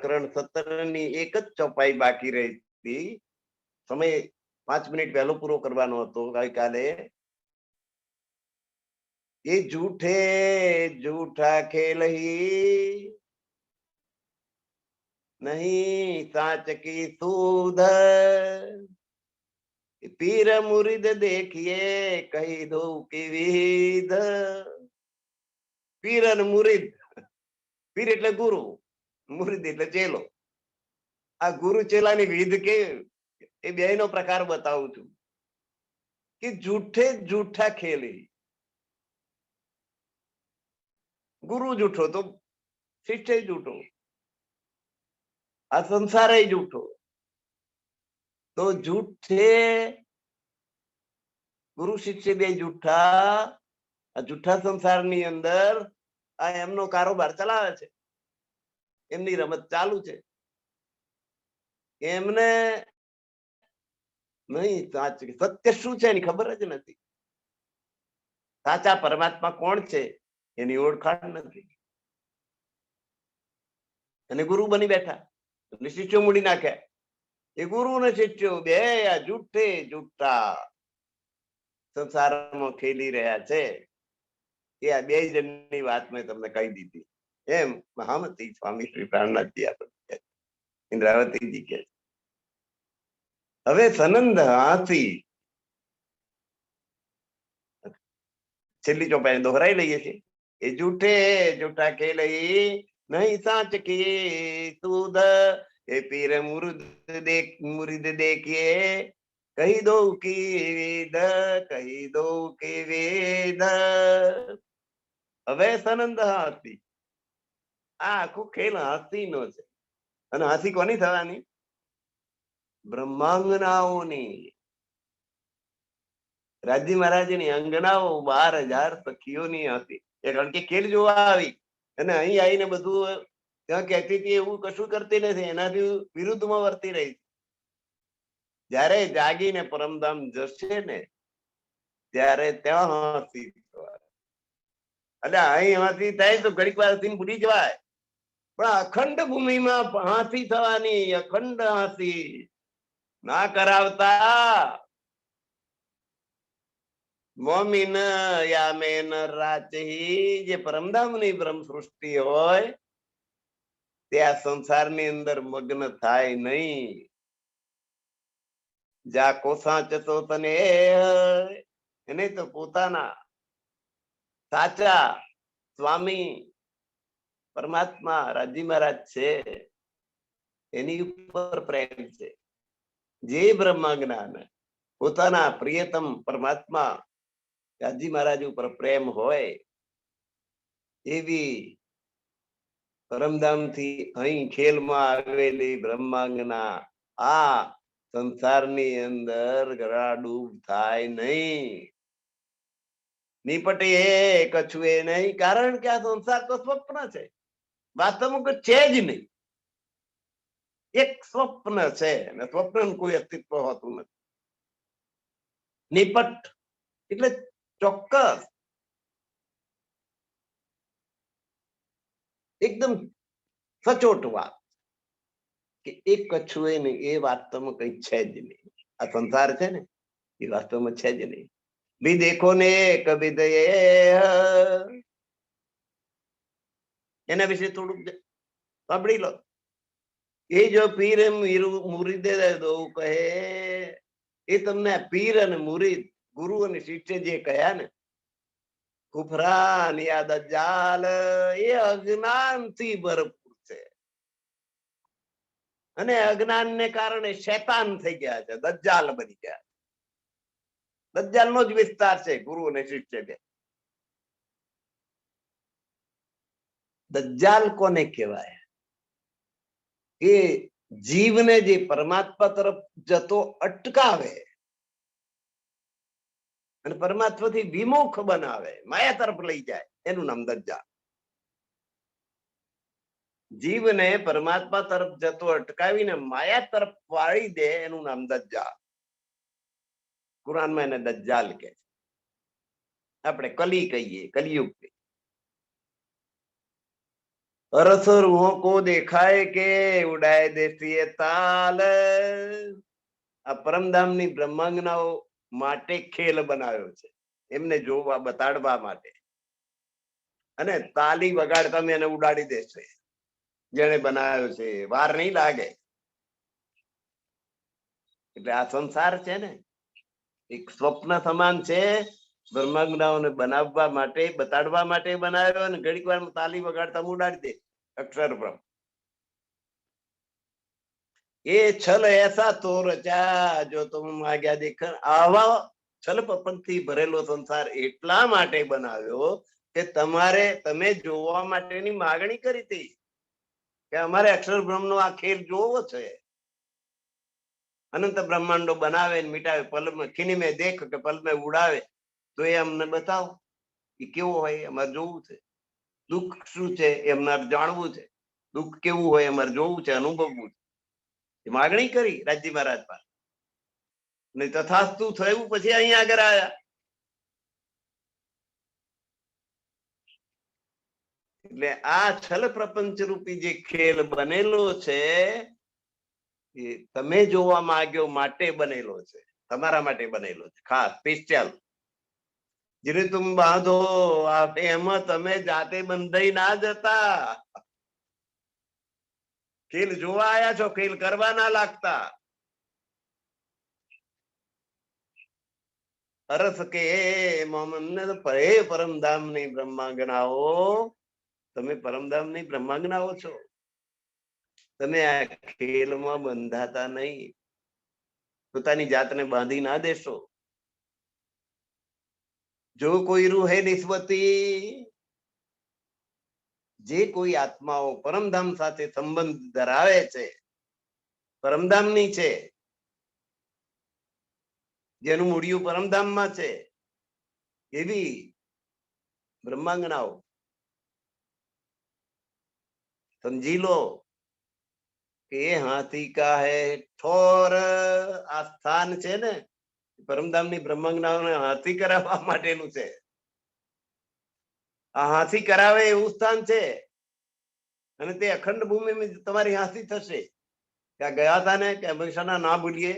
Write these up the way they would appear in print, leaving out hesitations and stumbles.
પ્રકરણ 17 ની એક જ ચોપાઈ બાકી રહી હતી. સમય 5 મિનિટ વહેલો પૂરો કરવાનો હતો ગઈકાલે. ये झूठे झूठा खेल ही नहीं साच की सूध, पीर मुरीद देखिए कही दो की विध. પીર અને મુરીદ, પીર એટલે ગુરુ, મુરીદ એટલે ચેલો. આ ગુરુ ચેલાની વિધ કે એ બે નો પ્રકાર બતાવું છું કે જૂઠે જૂઠા ખેલી. ગુરુ જૂઠો તો શિષ્ય જૂઠો, આ સંસાર જૂઠો. તો જૂઠે ગુરુ શિષ્ય બે જૂઠા, આ જૂઠા સંસારની અંદર આ એમનો કારોબાર ચલાવે છે, એમની રમત ચાલુ છે. એમને નહીં સાચું સત્ય શું છે એની ખબર જ નથી. સાચા પરમાત્મા કોણ છે એની ઓળખાણ નથી. અને ગુરુ બની બેઠા એટલે શિષ્યો મૂડી નાખ્યા. એ ગુરુ ને શિષ્યો બે આ જૂઠે જૂઠા સંસારમાં ખેલી રહ્યા છે. એ આ બે જણની વાત મેં તમને કહી દીધી. એમ મહામતી સ્વામી શ્રી પ્રાણનાથજી આપણે ઇન્દ્રાવતીજી કે. હવે સનંદ હાથી છેલ્લી ચોપાઈ દોહરાઈ લઈએ છીએ. એ જૂઠે જૂઠા ખેલ નહીં સાચ કી સુધ, એ પીર મુરીદ દેખીએ કહી દો કી વેદ, કહી દો કે વેદ. હવે સનંદ હાથી, આ આખું ખેલ હાથી નો છે. અને હાથી કોની થવાની? બ્રહ્માંગનાઓની. રાજી મહારાજની અંગનાઓ 12,000 સખીઓની હતી. એ રણકે ખેલ જોવા આવી અને અહીં આવીને બધું ત્યાં કહેતી હતી એવું કશું કરતી નથી, એનાથી વિરુદ્ધમાં વર્તી રહી. જયારે જાગીને પરમધામ જશે ને ત્યારે ત્યાં હાથી થવાય. એટલે અહીં હાથી થાય તો ઘડીક વાર ભૂલી જવાય, પણ અખંડ ભૂમિમાં હાથી થવાની. અખંડ હાથી ના કરાવતા મોમીન યામેન રાચહી, જે પરમધામની બ્રહ્મ સૃષ્ટિ હોય ત્યાં સંસારની અંદર મગ્ન થાય નહીં. જા કોસાચતો તને એને તો પોતાના સાચા સ્વામી પરમાત્મા રાજી મહારાજ છે એની ઉપર પ્રેમ છે. જે બ્રહ્માજ્ઞાન પોતાના પ્રિયતમ પરમાત્મા રાજી મહારાજ ઉપર પ્રેમ હોય એવી પરમધામ થી અહીં ખેલમાં આવેલી બ્રહ્માંગના આ સંસારની અંદર ગળાડૂબ થાય નહીં. નિપટે એ કછુએ નહીં, કારણ કે આ સંસાર તો સ્વપ્ન છે, વાસ્તવમાં છે જ નહીં. એક સ્વપ્ન છે અને સ્વપ્ન કોઈ અસ્તિત્વ હોતું નથી. નિપટ એટલે ચોક્કસ, એકદમ સચોટ વાત કે એક કછુએ નહીં, એ વાસ્તવમાં કઈ છે જ નહીં. આ સંસાર છે ને એ વાસ્તવમાં છે જ નહીં. ભી દેખો ને કભી દયે, એના વિશે થોડુંક સાંભળી લો. એ જો પીર મુરીદે દો કહે, એ તમને પીર અને મુરીદ ગુરુ અને શિષ્ય જે કહ્યા ને, કુફરાન યા દજ્જાલ, એ અજ્ઞાન થી ભરપૂર છે. અને અજ્ઞાન ને કારણે શૈતાન થઈ ગયા છે, દજ્જાલ બની ગયા. દજ્જાલ નો જ વિસ્તાર છે ગુરુ અને શિષ્ય બે. દજ્જાલ કોને કહેવાય? એ જીવને જે પરમાત્મા તરફ જતો અટકાવે અને પરમાત્માથી વિમુખ બનાવે, માયા તરફ લઈ જાય, એનું નામ દજ્જાલ. જીવને પરમાત્મા તરફ જતો અટકાવીને માયા તરફ વાળી દે, એનું નામ દજ્જાલ. કુરાનમાં એને દજ્જાલ કહે છે. આપણે કલી કહીએ, કલિયુગ કહીએ. અરસરુઓ કો દેખાય કે ઉડાય દેશીએ તાલ. આ પરમધામ ની બ્રહ્માંગનાઓ માટે ખેલ બનાવ્યો છે, એમને જોવા બતાડવા માટે. અને તાલી વગાડતા એને ઉડાડી દેશે જેને બનાવ્યો છે, વાર નહીં લાગે. એટલે આ સંસાર છે ને એક સ્વપ્ન સમાન છે. બ્રહ્માંગનાઓને બનાવવા માટે, બતાડવા માટે બનાવ્યો, અને ઘડીક વાર તાલી વગાડતા ઉડાડી દે અક્ષર બ્રહ્મ. એ છલ એસા તો રચા જો તુમ માગ્યા દેખ. આવા છલ પપનથી ભરેલો સંસાર એટલા માટે બનાવ્યો કે તમારે, તમે જોવા માટેની માગણી કરી હતી કે અમારે અક્ષર બ્રહ્મ નો આ ખેલ જોવો છે. અનંત બ્રહ્માંડો બનાવે ને મિટાવે, પલ में ખીની में દેખ કે પલ में ઉડાવે. તો એ અમને બતાવો એ કેવો હોય, અમારે જોવું છે. દુઃખ શું છે એ અમારે જાણવું છે. દુઃખ કેવું હોય અમારે જોવું છે, અનુભવવું છે. માગણી કરી રાજી મહારાજ પાસે, ને તથાસ્તુ થયું. પછી અહીંયા આગળ આવ્યા. એટલે આ છલ પ્રપંચ રૂપી જે ખેલ બનેલો છે એ તમે જોવા માંગ્યો માટે બનેલો છે, તમારા માટે બનેલો છે, ખાસ સ્પેશિયલ. જેને તુમ બાંધો એમાં તમે જાતે બંધાઈ ના જતા. ખેલ જોવા આયા છો, ખેલ કરવા ના લાગતા. અરસ કે મોહમ્મદ પરે પરમધામ ની બ્રહ્માંગનાઓ, તમે પરમધામ ની બ્રહ્માંગનાઓ છો. તમે આ ખેલમાં બંધાતા નહીં, પોતાની જાતને બાંધી ના દેશો. જો કોઈ રૂહ હે નિસ્બતી, જે કોઈ આત્માઓ પરમધામ સાથે સંબંધ ધરાવે છે, પરમધામની છે, જેનું મૂળિયું પરમધામમાં છે, એવી બ્રહ્માંગનાઓ સમજી લો કે હાથી કા હે ઠોર. આ સ્થાન છે ને પરમધામની બ્રહ્માંગનાઓને હાથી કરાવવા માટેનું છે. આ હાથી કરાવે એવું સ્થાન છે, અને તે અખંડ ભૂમિ તમારી હાથી થશે. ત્યાં ગયા હતા ને કે હંમેશા ના ભૂલીએ.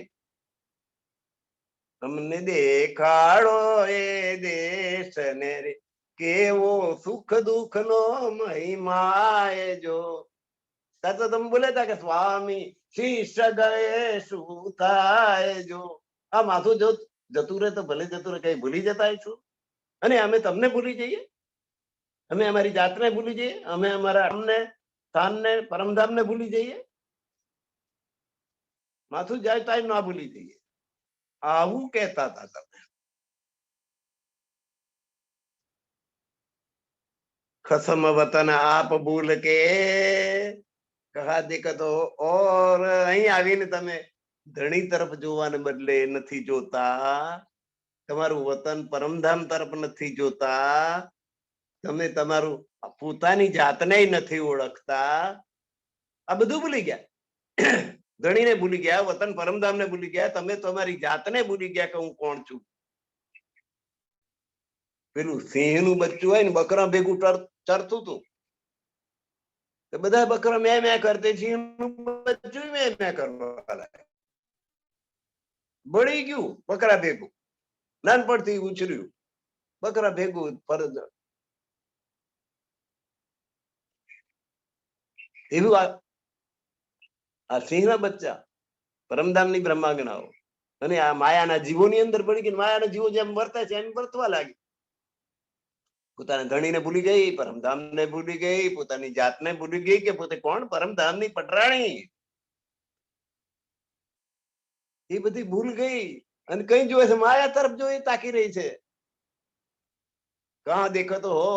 તમને દેખાડો એ દેશ ને રે, કેવો સુખ દુઃખ નો મહિમા જો. ત્યાં તો તમે બોલે તા કે સ્વામી શીશ ગયે શું થાય જો. આ માથું જો જતું રહે તો ભલે જતું રહે, કઈ ભૂલી જતા છું. અને અમે તમને ભૂલી જઈએ, અમે અમારી જાતને ભૂલી જઈએ, અમે અમારા અમને સ્થાનને પરમધામને ભૂલી જઈએ. માથું જાય તો ના ભૂલી જઈએ. આવું કહેતા હતા તમે. ખસમ વતન આપ ભૂલ કે કહા દિક્કત ઓર. અહીં આવીને તમે ધણી તરફ જોવાને બદલે નથી જોતા, તમારું વતન પરમધામ તરફ નથી જોતા, તમે તમારું પોતાની જાતને નથી ઓળખતા. આ બધું ભૂલી ગયા. ધણીને ભૂલી ગયા, વતન પરમધામને ભૂલી ગયા, તમે તમારી જાતને ભૂલી ગયા કે હું કોણ છું. પેલું સિંહ નું બચ્ચું હોય ને બકરા ભેગું ચરતું હતું, બધા બકરા મેં કરતે, સિંહ નું બચ્ચું મેં કરવા બળી ગયું. બકરા ભેગું નાનપણથી ઉછર્યું, બકરા ભેગું ફરજ. એવું આ સિંહ ના બચ્ચા પરમધામ ની બ્રહ્માંગનાઓ અને આ માયાના જીવોની અંદર પડી ગઈ. માયાના જીવો જેમ વર્તે છે એમ વર્તવા લાગી. પોતાના ધણીને ભૂલી ગઈ, પરમધામને ભૂલી ગઈ, પોતાની જાતને ભૂલી ગઈ કે પોતે કોણ, પરમધામ ની પટરાણી. એ બધી ભૂલ ગઈ અને કઈ જોવે છે, માયા તરફ જોઈ તાકી રહી છે. કહા દેખો તો હો,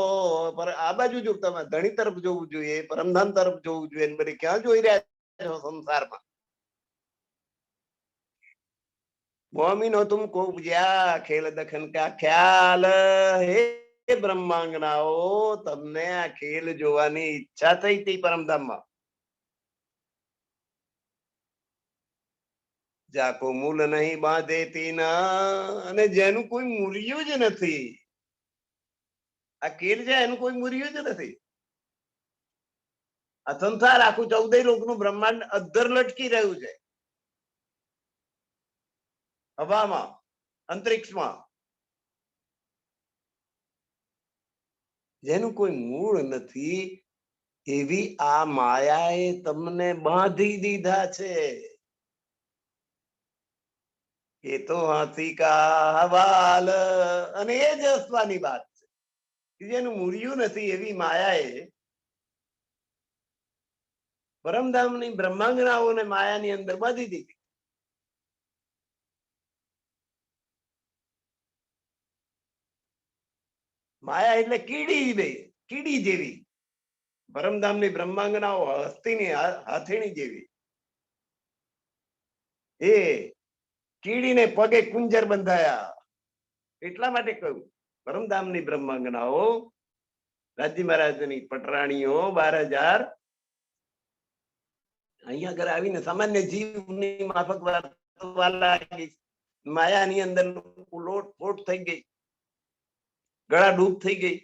પર આ બાજુ જો તમારે ધણી તરફ જોવું જોઈએ, પરમધામ તરફ જોવું જોઈએ. બધી ક્યાં જોઈ રહ્યા છો સંસારમાં? મોમીનો તુમકો ઉપજ્યા ખેલ દખન કા ખ્યાલ. હે બ્રહ્માંગનાઓ, તમને આ ખેલ જોવાની ઈચ્છા થઈ હતી પરમધામમાં. જાકો મૂલ નહીં બાંધેતી ના, અને જેનું કોઈ મૂલ્યું જ નથી. આ ખેલ છે એનું કોઈ મૂલ્યું જ નથી. આ સંસાર આખું 14 લોકનું બ્રહ્માંડ અધ્ધર લટકી રહ્યું છે, હવામાં, અંતરિક્ષમાં, જેનું કોઈ મૂળ નથી એવી આ માયાએ તમને બાંધી દીધા છે. એ તો હાથી કા હવાલ, અને એ જ હસવાની વાત છે. જેનું મૂળ્યું નથી એવી માયાએ પરમધામની બ્રહ્માંગનાઓને માયાની અંદર બાંધી દીધી. માયા એટલે કીડી જેવી. પરમધામની બ્રહ્માંગનાઓ હસ્તીની હાથીણી જેવી. એ કીડીને પગે કુંજર બંધાયા એટલા માટે કહ્યું પરમધામની બ્રહ્માંગનાઓ, રાજી મહારાજની પટરાણીઓ 12,000 અહીંયા આગળ આવીને સામાન્ય જીવની માફક વર્તવા લાગી. માયાની અંદર લોટપોટ થઈ ગઈ, ગળા ડૂબ થઈ ગઈ.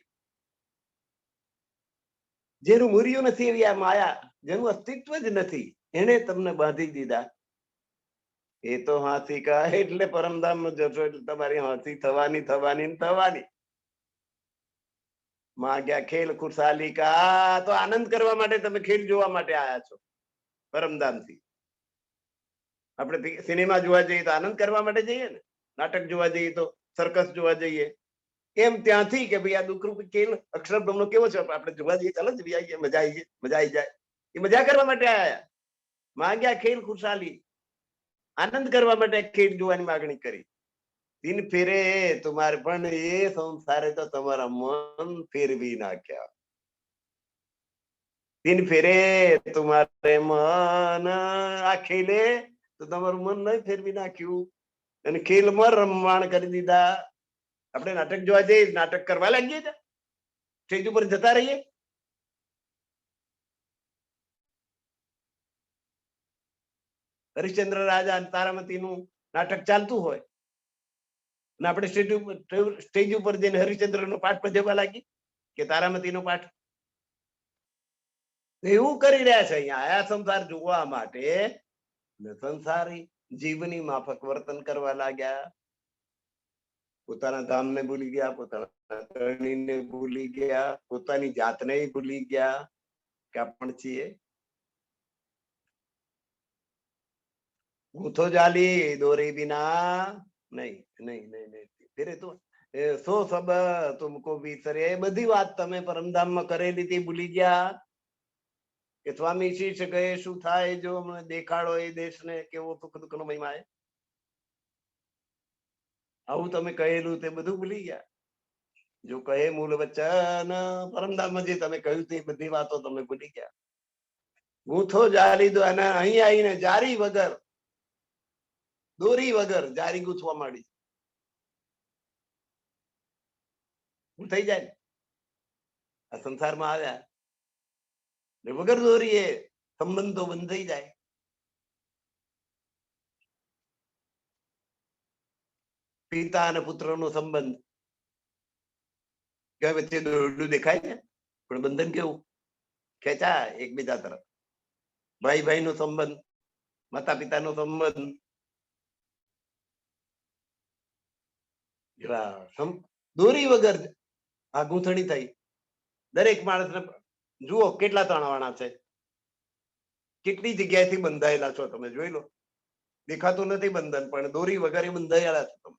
જેનું મૂર્યું નથી એવી આ માયા, જેનું અસ્તિત્વ જ નથી, એને તમને બાંધી દીધા. એ તો હાથી કા એટલે પરમધામ જશો એટલે તમારી હાથી થવાની. માં ગયા ખેલ ખુશાલી કા, તો આનંદ કરવા માટે તમે ખેલ જોવા માટે આયા છો પરમધામથી. આપણે સિનેમા જોવા જઈએ તો આનંદ કરવા માટે જઈએ ને, નાટક જોવા જઈએ તો, સર્કસ જોવા જઈએ, એમ ત્યાંથી કે ભાઈ આ દુઃખરૂપી ખેલ અક્ષરબ્રહ્મનો કેવો છે, આપણે જોવા જઈએ, ચાલો જ મજા આવી જાય. એ મજા કરવા માટે આયા. માંગ્યા ખેલ ખુશાલી, આનંદ કરવા માટે ખેલ જોવાની માગણી કરી. દિન ફેરે તમારે, પણ એ સંસારે તો તમારા મન ફેરવી નાખ્યા. દિન ફેરે તમારે મન, આ ખેલે તો તમારું મન નહીં ફેરવી નાખ્યું અને ખેલમાં રમવાણ કરી દીધા. આપણે નાટક જોવા જઈએ, નાટક કરવા લાગીએ છીએ, સ્ટેજ ઉપર જતા રહીએ. હરિશ્ચંદ્ર રાજા અને તારામતીનું નાટક ચાલતું હોય અને આપણે સ્ટેજ ઉપર જઈને હરિશ્ચંદ્રનો પાઠ ભજવવા લાગી કે તારામતીનો પાઠ. એવું કરી રહ્યા છે અહીંયા આયા સંસાર જોવા માટે. સંસારી જીવની માફક વર્તન કરવા લાગ્યા. પોતાના ધામને ભૂલી ગયા, પોતાના ધણીને ભૂલી ગયા, પોતાની જાતને ભૂલી ગયા કે આપણે છીએ. ગૂંથો જાલી દોરી બિના નહીં. ફિરે તો સો સબ તુમકો વિસરે, બધી વાત તમે પરમધામમાં કરેલી હતી ભૂલી ગયા. કે સ્વામી શીશ ગયે શું થાય, જો અમને દેખાડો એ દેશને કેવો સુખ દુઃખનો મહિમા. આવું તમે કહેલું તે બધું ભૂલી ગયા. જો કહે મૂળ વચન, પરમધામમાં જે તમે કહ્યું તે બધી વાતો તમે ભૂલી ગયા. ગૂંથો જારી દો, અને અહીં આવીને જારી વગર, દોરી વગર જારી ગૂંથવા માંડી. થઈ જાય ને આ સંસારમાં આવ્યા વગર દોરીએ સંબંધો બંધાઈ જાય. પિતા અને પુત્રનો સંબંધ કે વચ્ચે દોરડું દેખાય છે, પણ બંધન કેવું ખેંચા એકબીજા તરફ. ભાઈ ભાઈ નો સંબંધ, માતા પિતાનો સંબંધ, દોરી વગર આ ગૂંથણી થઈ. દરેક માણસને જુઓ કેટલા તાણાવાણા છે, કેટલી જગ્યાએથી બંધાયેલા છો તમે જોઈ લો. દેખાતું નથી બંધન, પણ દોરી વગર બંધાયેલા છો તમે.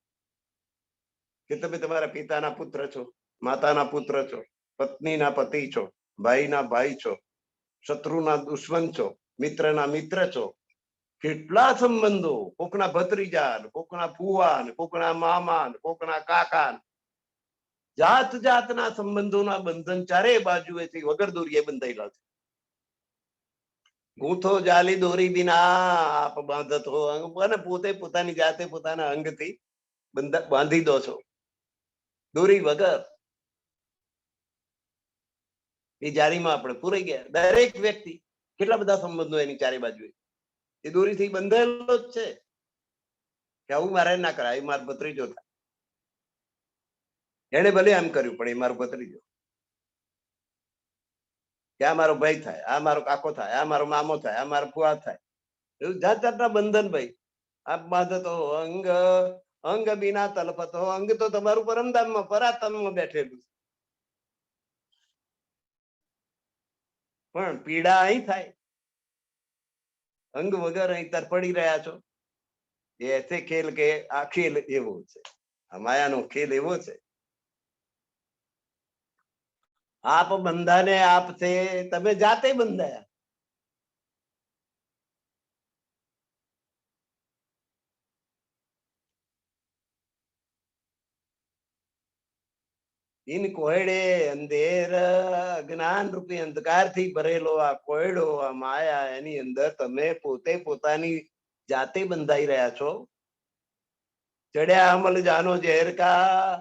કે તમે તમારા પિતાના પુત્ર છો, માતાના પુત્ર છો, પત્નીના પતિ છો, ભાઈના ભાઈ છો, શત્રુના દુશ્મન છો, મિત્રના મિત્ર છો. કેટલા સંબંધો, કોકના ભત્રીજા, કોકના ફુવા, કોકના મામા, કોકના કાકા, જાત જાતના સંબંધોના બંધન ચારે બાજુએથી વગર દોરીએ બંધાયેલા છે. ગૂંથો જાલી દોરી બિના આપ બાંધત હો, અને પોતે પોતાની જાતે પોતાના અંગથી બાંધી દો છો દોરી વગર. એ જારીમાં આપણે પૂરાઈ ગયા. દરેક વ્યક્તિ કેટલા બધા સંબંધો એની ચારે બાજુએ એ દોરીથી બંધાયેલો જ છે કે આવું મારે ના કરાય, એ મારો ભત્રીજો થાય. એને ભલે એમ કર્યું પણ એ મારો ભત્રીજો. કે આ મારો ભાઈ થાય, આ મારો કાકો થાય, આ મારો મામો થાય, આ મારો ફુવા થાય. એવું જાત જાતના બંધન ભાઈ. આપ બાંધતો અંગ અંગ બિના તલપતો. અંગ તો તમારું પરમધામમાં પરાતમમાં બેઠેલું, પણ પીડા અહીં થાય. અંગ વગર અહીં તરફડી રહ્યા છો. એસે ખેલ કે આ ખેલ એવો છે, આ માયાનો ખેલ એવો છે. આપ બંધાને આપ છે, તમે જાતે બંધાયા. ઇન કોયડે અંધેર, જ્ઞાન રૂપી અંધકાર થી ભરેલો આ કોયડો, આ માયા, એની અંદર તમે પોતે પોતાની જાતે બંધાઈ રહ્યા છો. ચડ્યા અમલ જાનો ઝેર કા.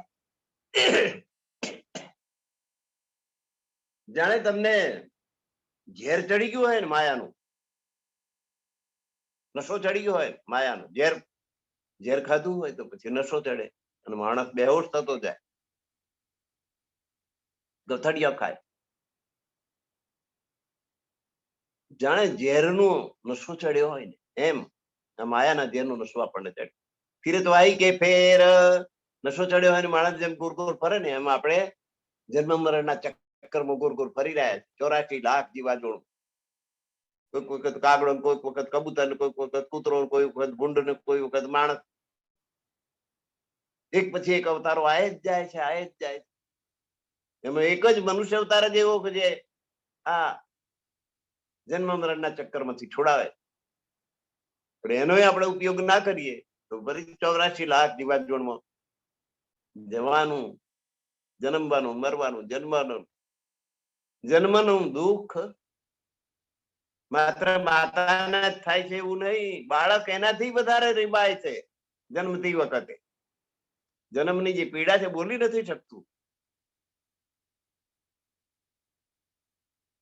જાણે તમને ઝેર ચડી ગયું હોય ને માયાનું, નશો ચડી ગયો હોય માયાનો. ઝેર ખાધું હોય તો પછી નશો ચડે અને માણસ બેહોશ થતો જાય, ગથડિયા ખાય. જાણે ઝેરનો નશો ચડ્યો હોય ને એમ આ માયાના ઝેરનો નશો આપણને ચડે. ફિરે તો આઈ કે ફેર. નશો ચડ્યો હોય ને માણસ જેમ ગુરગુર ફરે ને એમ આપણે જન્મ મરણના ચક્કરમાં ગુરગુર ફરી રહ્યા છે. 84 લાખ જીવાજોડ. કોઈક વખત કાગડો, કોઈક વખત કબૂતર, કોઈક વખત કૂતરો, કોઈ વખત ભૂંડ ને કોઈ વખત માણસ. એક પછી એક અવતારો આય જ જાય છે, આય જ જાય છે. એમાં એક જ મનુષ્ય અવતાર જ એવો કે જે આ જન્મ મરણના ચક્કરમાંથી છોડાવે. પણ એનો આપણે ઉપયોગ ના કરીએ તો ફરી 84 લાખ જીવાજોડમાં જવાનું, જન્મવાનું, મરવાનું, જન્મવાનું. જન્મનું દુઃખ માત્ર માતાને જ થાય છે એવું નહીં, બાળક એનાથી વધારે રીબાય છે. જન્મતી વખતે જન્મની જે પીડા છે બોલી નથી શકતું,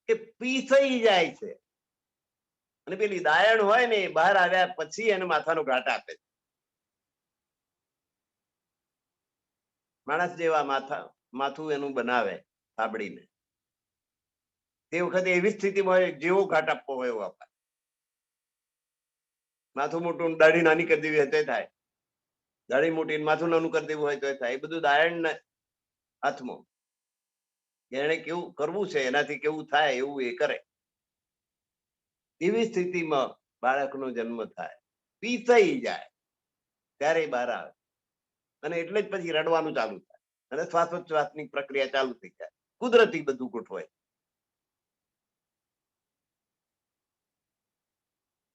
એ પીસાઈ જાય છે. અને પેલી દાયણ હોય ને એ બહાર આવ્યા પછી એને માથાનો ઘાટ આપે છે. માણસ જેવા માથું એનું બનાવે સાંભળીને. તે વખતે એવી સ્થિતિમાં હોય જેવો ઘાટ આપવો હોય એવો આપે. માથું મોટું, દાઢી નાની કરી દેવી હોય તો થાય, દાઢી મોટી માથું નાનું કરી દેવું હોય તો થાય. એ બધું દાયણ હાથમાં. એને કેવું કરવું છે, એનાથી કેવું થાય એવું એ કરે. એવી સ્થિતિમાં બાળકનો જન્મ થાય, પીસાઈ જાય ત્યારે બહાર આવે. અને એટલે જ પછી રડવાનું ચાલુ થાય અને શ્વાસોચ્છ્વાસની પ્રક્રિયા ચાલુ થઈ જાય. કુદરતી બધું ગોઠવાય.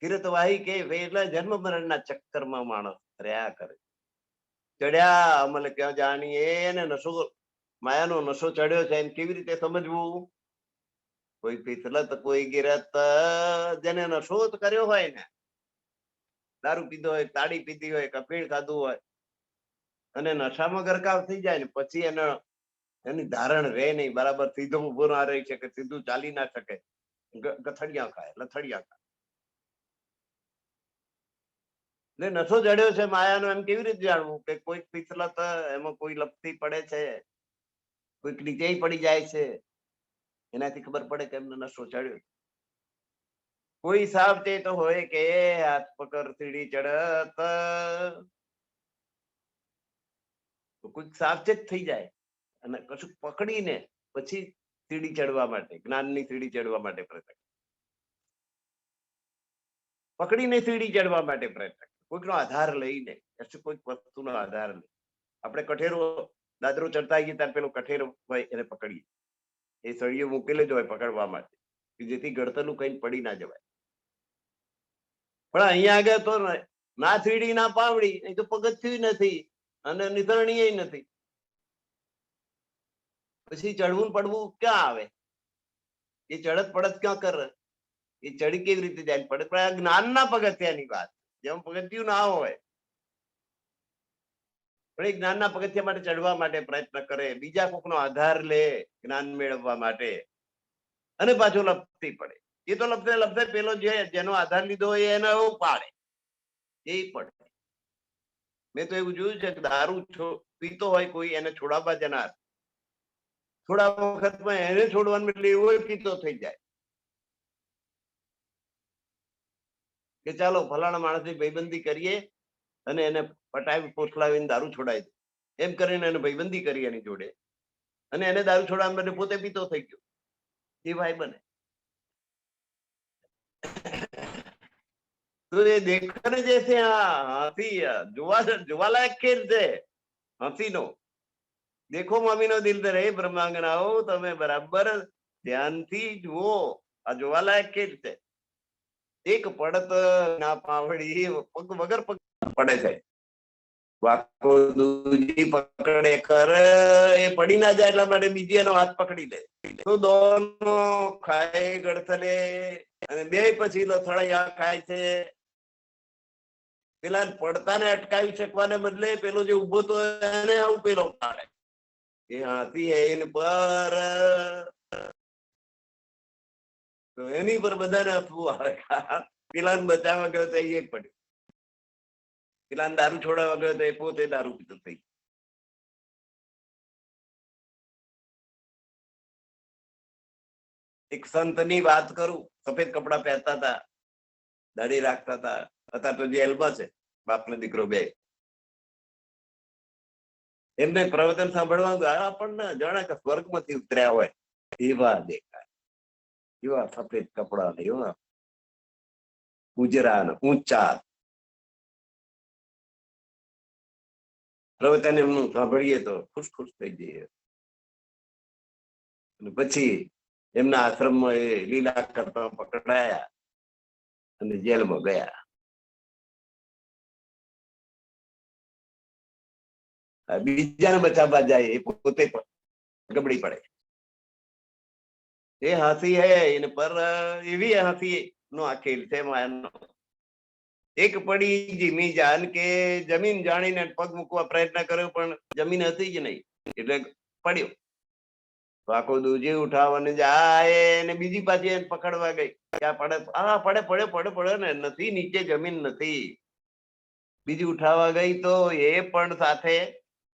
કિરતવાહી કે એટલે જન્મ મરણના ચક્કરમાં માણસ રહ્યા કરે. ચડ્યા અમલ ક્યાં જાણીએ. એને નશો, માયાનો નશો ચડ્યો છે, એને કેવી રીતે સમજવું? કોઈ ફિસલત, કોઈ ગિરત. જેને નશો કર્યો હોય ને, દારૂ પીધો હોય, તાળી પીધી હોય, કફીણ ખાધું હોય અને નશામાં ગરકાવ થઈ જાય ને પછી એની ધારણ રહે નહીં, બરાબર સીધો ઉભો ના રહી શકે, સીધું ચાલી ના શકે, ગથડિયા ખાય, લથડિયા ખાય. એટલે નશો જડ્યો છે માયાનો એમ કેવી રીતે જાણવું? કે કોઈક ફિસલત, એમાં કોઈ લપસી પડે છે, કોઈક નીચે પડી જાય છે, એનાથી ખબર પડે કે એમને નશો ચડ્યો. કોઈ સાવચેત હોય કે હાથ પકડ સીડી ચડત, કોઈક સાવચેત થઈ જાય અને કશું પકડીને પછી સીડી ચડવા માટે, જ્ઞાનની સીડી ચડવા માટે પ્રયત્ન, પકડીને સીડી ચડવા માટે પ્રયત્ન, કોઈકનો આધાર લઈને, કોઈક વસ્તુનો આધાર લઈ. આપણે કઠેરો દાદરો ચડતા આવીએ ત્યારે પેલો કઠેરો હોય એને પકડીએ. એ સળીઓ મૂકેલો જ હોય પકડવા માટે, જેથી ગળતરનું કઈ પડી ના જવાય. પણ અહીંયા આગળ તો ના સીડી ના પાવડી, અહીં તો પગથિયું નથી અને નિસરણીય નથી. પછી ચડવું પડવું ક્યાં આવે? એ ચડત પડત ક્યાં કરે? એ ચડી કેવી રીતે જાય? પડે પણ આ જ્ઞાનના પગથિયાની વાત. જેમ પગથિયું ના હોય પણ એ જ્ઞાનના પગથિયા માટે ચડવા માટે પ્રયત્ન કરે, બીજા કોકનો આધાર લે જ્ઞાન મેળવવા માટે, અને પાછો લપસી પડે. એ તો લપસે લપસે પેલો જેનો આધાર લીધો હોય એને એવું પાડે, એ પડે. મેં તો એવું જોયું છે કે દારૂ પીતો હોય કોઈ, એને છોડાવવા જનાર થોડા વખતમાં એને છોડવાનું એટલે એવો પીતો થઈ જાય કે ચાલો ફલાણા માણસની ભાઈબંધી કરીએ અને એને પટાવી પોસલાવીને દારૂ છોડાવી દે એમ કરીને એને ભાઈબંધી કરી એની જોડે અને એને દારૂ છોડાવવા માટે પોતે પીતો થઈ ગયો એ ભાઈ બને तो ये देखने जैसे हंसी જોવાલાયક ખેલ છે હંસીનો દેખો મામીનો દિલ દે રે બ્રહ્માંગનાઓ તમે બરાબર ધ્યાનથી જુઓ આ જોવાલાયક ખેલ છે એક પડત ના પાવડી પગ વગર પગ પડે છે વાકો દૂજી પકડે કર એ પડી ના જાય એટલા માટે બીજી એનો હાથ પકડી લે તો દોનો ખાય ગળથલે અને બે પછી લથડિયા ખાય છે પેલા પડતાને અટકાવી શકવાને બદલે પેલો જે ઉભો તો એને આવું પેલો પાડે એ હાથી એને પર તો એની પર બધાને હસવું આવે પેલાને બચાવવા ગયો તો એ પડ્યું પેલાને દારૂ છોડાવવા ગયો તો એ પોતે દારૂ પીતો થઈ એક સંતની વાત કરું સફેદ કપડા પહેરતા હતા દાઢી રાખતા હતા અત્યારે તો જેલમાં છે બાપનો દીકરો બે એમને પ્રવચન સાંભળવાનું આપણને જાણે કે સ્વર્ગમાંથી ઉતર્યા હોય એવા દેખાય એવા સફેદ કપડા ને એવા ઉજરા ને ઊંચા પ્રવચન એમનું સાંભળીએ તો ખુશ ખુશ થઈ જઈએ અને પછી એમના આશ્રમમાં એ લીલા કરતા પકડાયા અને જેલમાં ગયા બીજાને બચાવવા જાય એ પોતે ગબડી પડે એ હાથી હે એને પર એવી હાથી નો આ ખેલ છે માયાનો એક પડી જીમી જાન કે જમીન જાણીને પગ મૂકવા પ્રયત્ન કર્યો પણ જમીન હતી જ નહીં એટલે પડ્યો આખો દૂજી ઉઠાવવાને જાય ને બીજી પાછી એને પકડવા ગઈ ક્યાં પડે હા પડે પડે પડે પડે ને નથી નીચે જમીન નથી બીજી ઉઠાવવા ગઈ તો એ પણ સાથે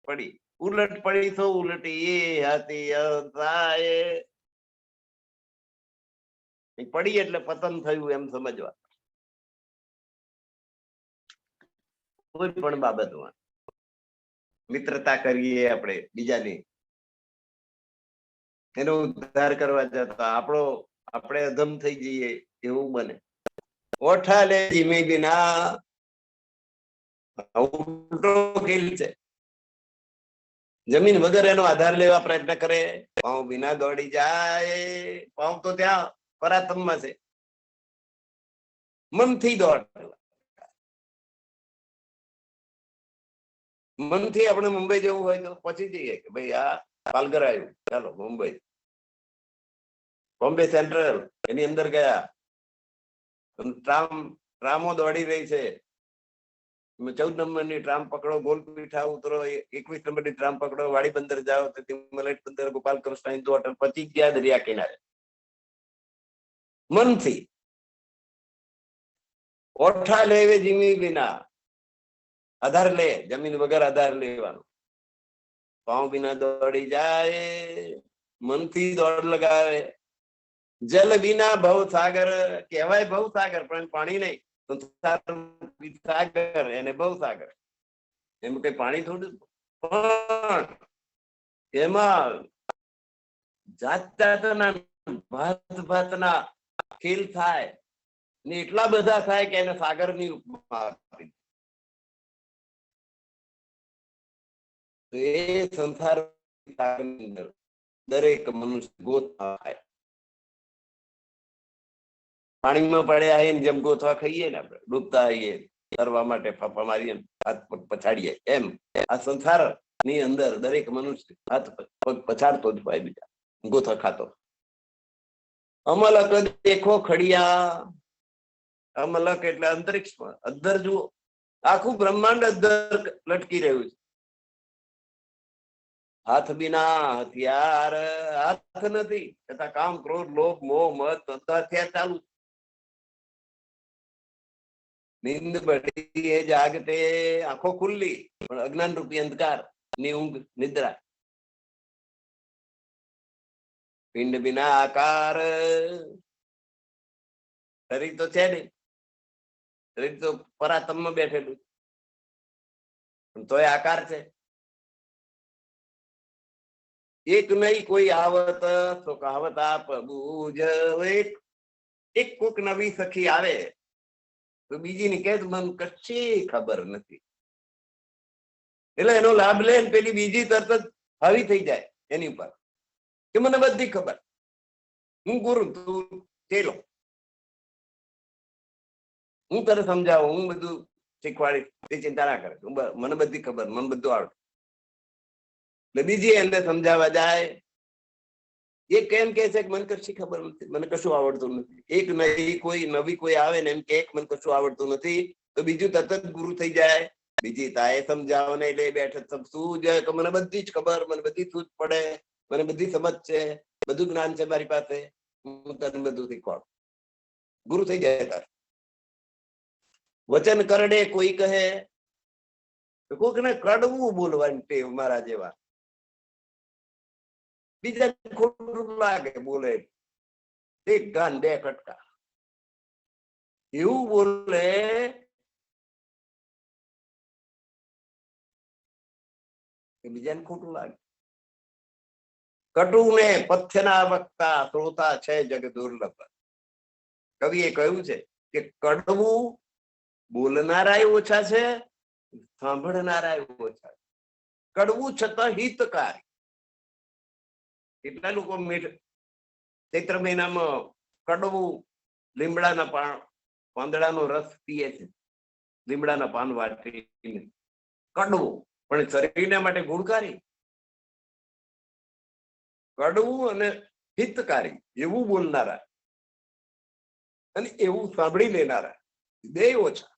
પડી ઉલટ પડી તો ઉલટ એ હતી પડી એટલે પતન થયું એમ સમજવા કોઈ પણ બાબતમાં મિત્રતા કરીએ આપણે બીજાની એનો ઉદ્ધાર કરવા જતા આપણે અધમ થઈ જઈએ એવું બને ઓઠા લે ધીમે વિના ઉલટો ખેલ છે જમીન વગર એનો આધાર લેવા પ્રયત્ન કરે પાઉં વિના દોડી જાય પાઉં તો ત્યાં પરાતમમાં છે મનથી દોડ મનથી આપણે મુંબઈ જવું હોય તો પહોંચી જઈએ કે ભાઈ આ પાલઘર આવ્યું ચાલો મુંબઈ બોમ્બે સેન્ટ્રલ એની અંદર ગયા ટ્રામો દોડી રહી છે 14 નંબરની ટ્રામ પકડો ગોલપીઠા ઉતરો 21 નંબરની ટ્રામ પકડો વાડી બંદર જાઓ તો મલેટ બંદર ગોપાલ કૃષ્ણ હિન્દુ હોટલ પચી ગયા દરિયા કિનારે મનથી ઓઠા લેવે જીમી વિના આધાર લે જમીન વગર આધાર લેવાનો પાઉં વિના દોડી જાય મનથી દોડ લગાવે જલ વિના ભવ સાગર કહેવાય ભવ સાગર પણ પાણી નહીં સાગર એને ભવ સાગર એમાં કઈ પાણી થોડું પણ એમાં જાત જાતના ભાતના ખેલ થાય ને એટલા બધા થાય કે એને સાગરની ઉપમા આપી તો એ સંસાર દરેક મનુષ્ય ગોતવા થાય પાણીમાં પડ્યા આવીને જેમ ગોથવા ખાઈએ ને આપણે ડૂબતા આવીએ તરવા માટે ફાફા મારીએ હાથ પગ પછાડીએ એમ આ સંસાર ની અંદર દરેક મનુષ્ય હાથ પગ પછાડતો જ હોય બીજા ગોથા ખાતો અમલક દેખો ખડિયા અમલક એટલે અંતરિક્ષમાં અદ્ધર જુઓ આખું બ્રહ્માંડ અદ્ધર લટકી રહ્યું છે હાથ બિના હથિયાર હાથ નથી છતાં કામ ક્રોધ લોભ મોહ મત હથિયાર ચાલુ નીંદ બળી એ જાગતે આંખો ખુલ્લી પણ અજ્ઞાન રૂપી અંધકાર ની ઊંઘ નિદ્રા પિંડ બિના આકાર. શરીર તો છે નહીં, શરીર તો પરાતમમાં બેઠેલું, તોય આકાર છે. એક નહીં કોઈ આવત તો કહાવત આપ બુજ. એક કોક નવી સખી આવે તો બીજીની કે મને કશી ખબર નથી, એટલે એનો લાભ લે પેલી બીજી તરત જ હાવી થઈ જાય એની ઉપર કે મને બધી ખબર, હું ગુરુ તું ચેલો, હું તને સમજાવું, હું બધું શીખવાડીશ, તે ચિંતા ના કરે, મને બધી ખબર, મને બધું આવડે. એટલે બીજી એને સમજાવવા જાય, એ કેમ કે છે કે મને કશી ખબર નથી, મને કશું આવડતું નથી. એક નવી કોઈ આવે ને એમ કે મને કશું આવડતું નથી, તો બીજું તરત જ ગુરુ થઈ જાય. બીજી તાએ સમજાવો ને એટલે બેઠે શું જાય કે મને બધી જ ખબર, મને બધી સૂઝ પડે, મને બધી સમજ છે, બધું જ્ઞાન છે મારી પાસે, હું તને બધું શીખવાડું. ગુરુ થઈ જાય તાર. વચન કરડે કોઈ કહે, કોઈક ને કડવું બોલવાની ટેવ મારા જેવા, બીજા ખોટું લાગે બોલે, એક ગાન બે કટકા એવું બોલે બીજાને ખોટું લાગે. કટુ ને પથ્યના વક્તા શ્રોતા છે જગ દુર્લભ. કવિએ કહ્યું છે કે કડવું બોલનારા ઓછા છે, સાંભળનારા ઓછા છે. કડવું છતાં હિતકારી. કેટલા લોકો ચૈત્ર મહિનામાં કડવું લીમડાના પાંદડાનો રસ પીએ છે, લીમડાના પાન વાટીને. કડવું પણ શરીરના માટે ગુણકારી. કડવું અને હિતકારી એવું બોલનારા અને એવું સાંભળી લેનારા બે ઓછા.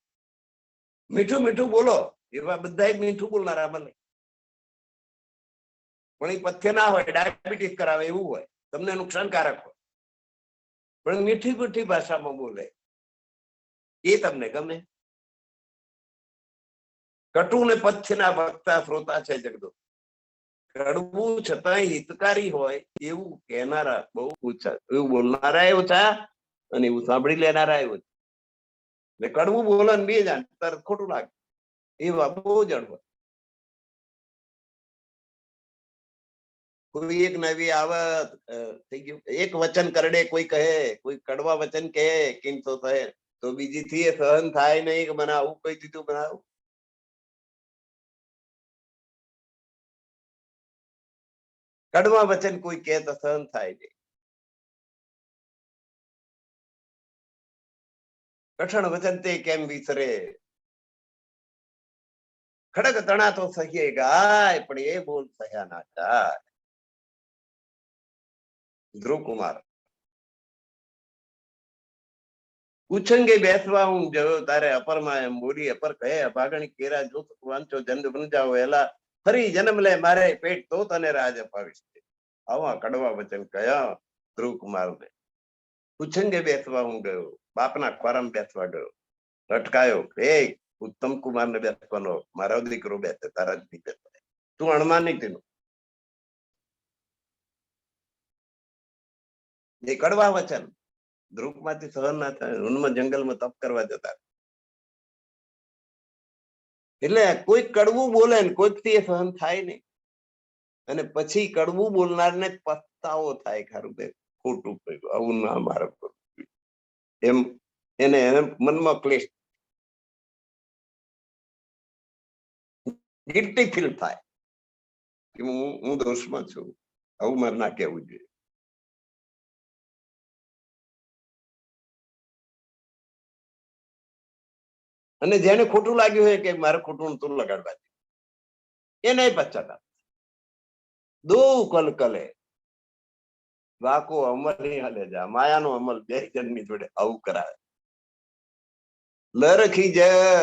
મીઠું મીઠું બોલો એવા બધા મીઠું બોલનારા બને, પણ એ પથ્ય ના હોય, ડાયાબિટીસ કરાવે એવું હોય, તમને નુકસાનકારક હોય, પણ મીઠી મીઠી ભાષામાં બોલે એ તમને ગમે. કટુ ને પથ્યના વક્તા શ્રોતા છે જગદો. કડવું છતાંય હિતકારી હોય એવું કહેનારા બહુ ઓછા, એવું બોલનારા ઓછા અને એવું સાંભળી લેનારા ઓછા. એટલે કડવું બોલે ને બે જાણ તરત ખોટું લાગે એવા બહુ જણ હોય. કોઈ એક નવી આવત થઈ ગયું. એક વચન કરડે કોઈ કહે, કોઈ કડવા વચન કહે કિંતો કહે, તો બીજી થી સહન થાય નહીં કે મને આવું કહી દીધું બનાવું. કડવા વચન કોઈ કહે તો સહન થાય નહીં. કઠણ વચન તે કેમ વિસરે, ખડક તણા તો સહીએ ગાય પણ એ બોલ સહ્યા ના જાય. ધ્રુવકુમાર. પૂછંગે બેસવા હું ગયો તારે અપરમાં એમ બોલી. અપર કહે અભાગણી કેરા જો વાંચો જન્મ બન જાઓ એલા, ફરી જન્મ લે મારે પેટ તો તને રાજ અપાવીશ. આવા કડવા વચન કયા ધ્રુવકુમાર ને. પૂછંગે બેસવા હું ગયો, બાપના ખોરામાં બેસવા ગયો, લટકાયો. એ ઉત્તમ કુમાર ને બેસવાનો, મારો દીકરો બેસે, તારા જ નહીં બેસે, તું અણમાની તેનું. એ કડવા વચન ધ્રુવ માંથી સહન ના થાય. હનુમાન જંગલમાં તપ કરવા જતા, એટલે કોઈ કડવું બોલે ને કોઈક થી સહન થાય નહીં, અને પછી કડવું બોલનાર ને પસ્તાવો થાય, ખરું બે ખોટું કર્યું, આવું ના મારે એમ એને મનમાં ક્લેશ, ગિલ્ટી ફીલ થાય કે હું દોષમાં છું, આવું મારે ના કહેવું જોઈએ. અને જેને ખોટું લાગ્યું હોય કે મારે ખોટું તું લગાડવા, એને પશ્ચાતાપ. દો કલકલે વાકો અમલ નહીં હાલે જા, માયાનો અમલ બે જણની જોડે આવું કરાવે. લરખી જ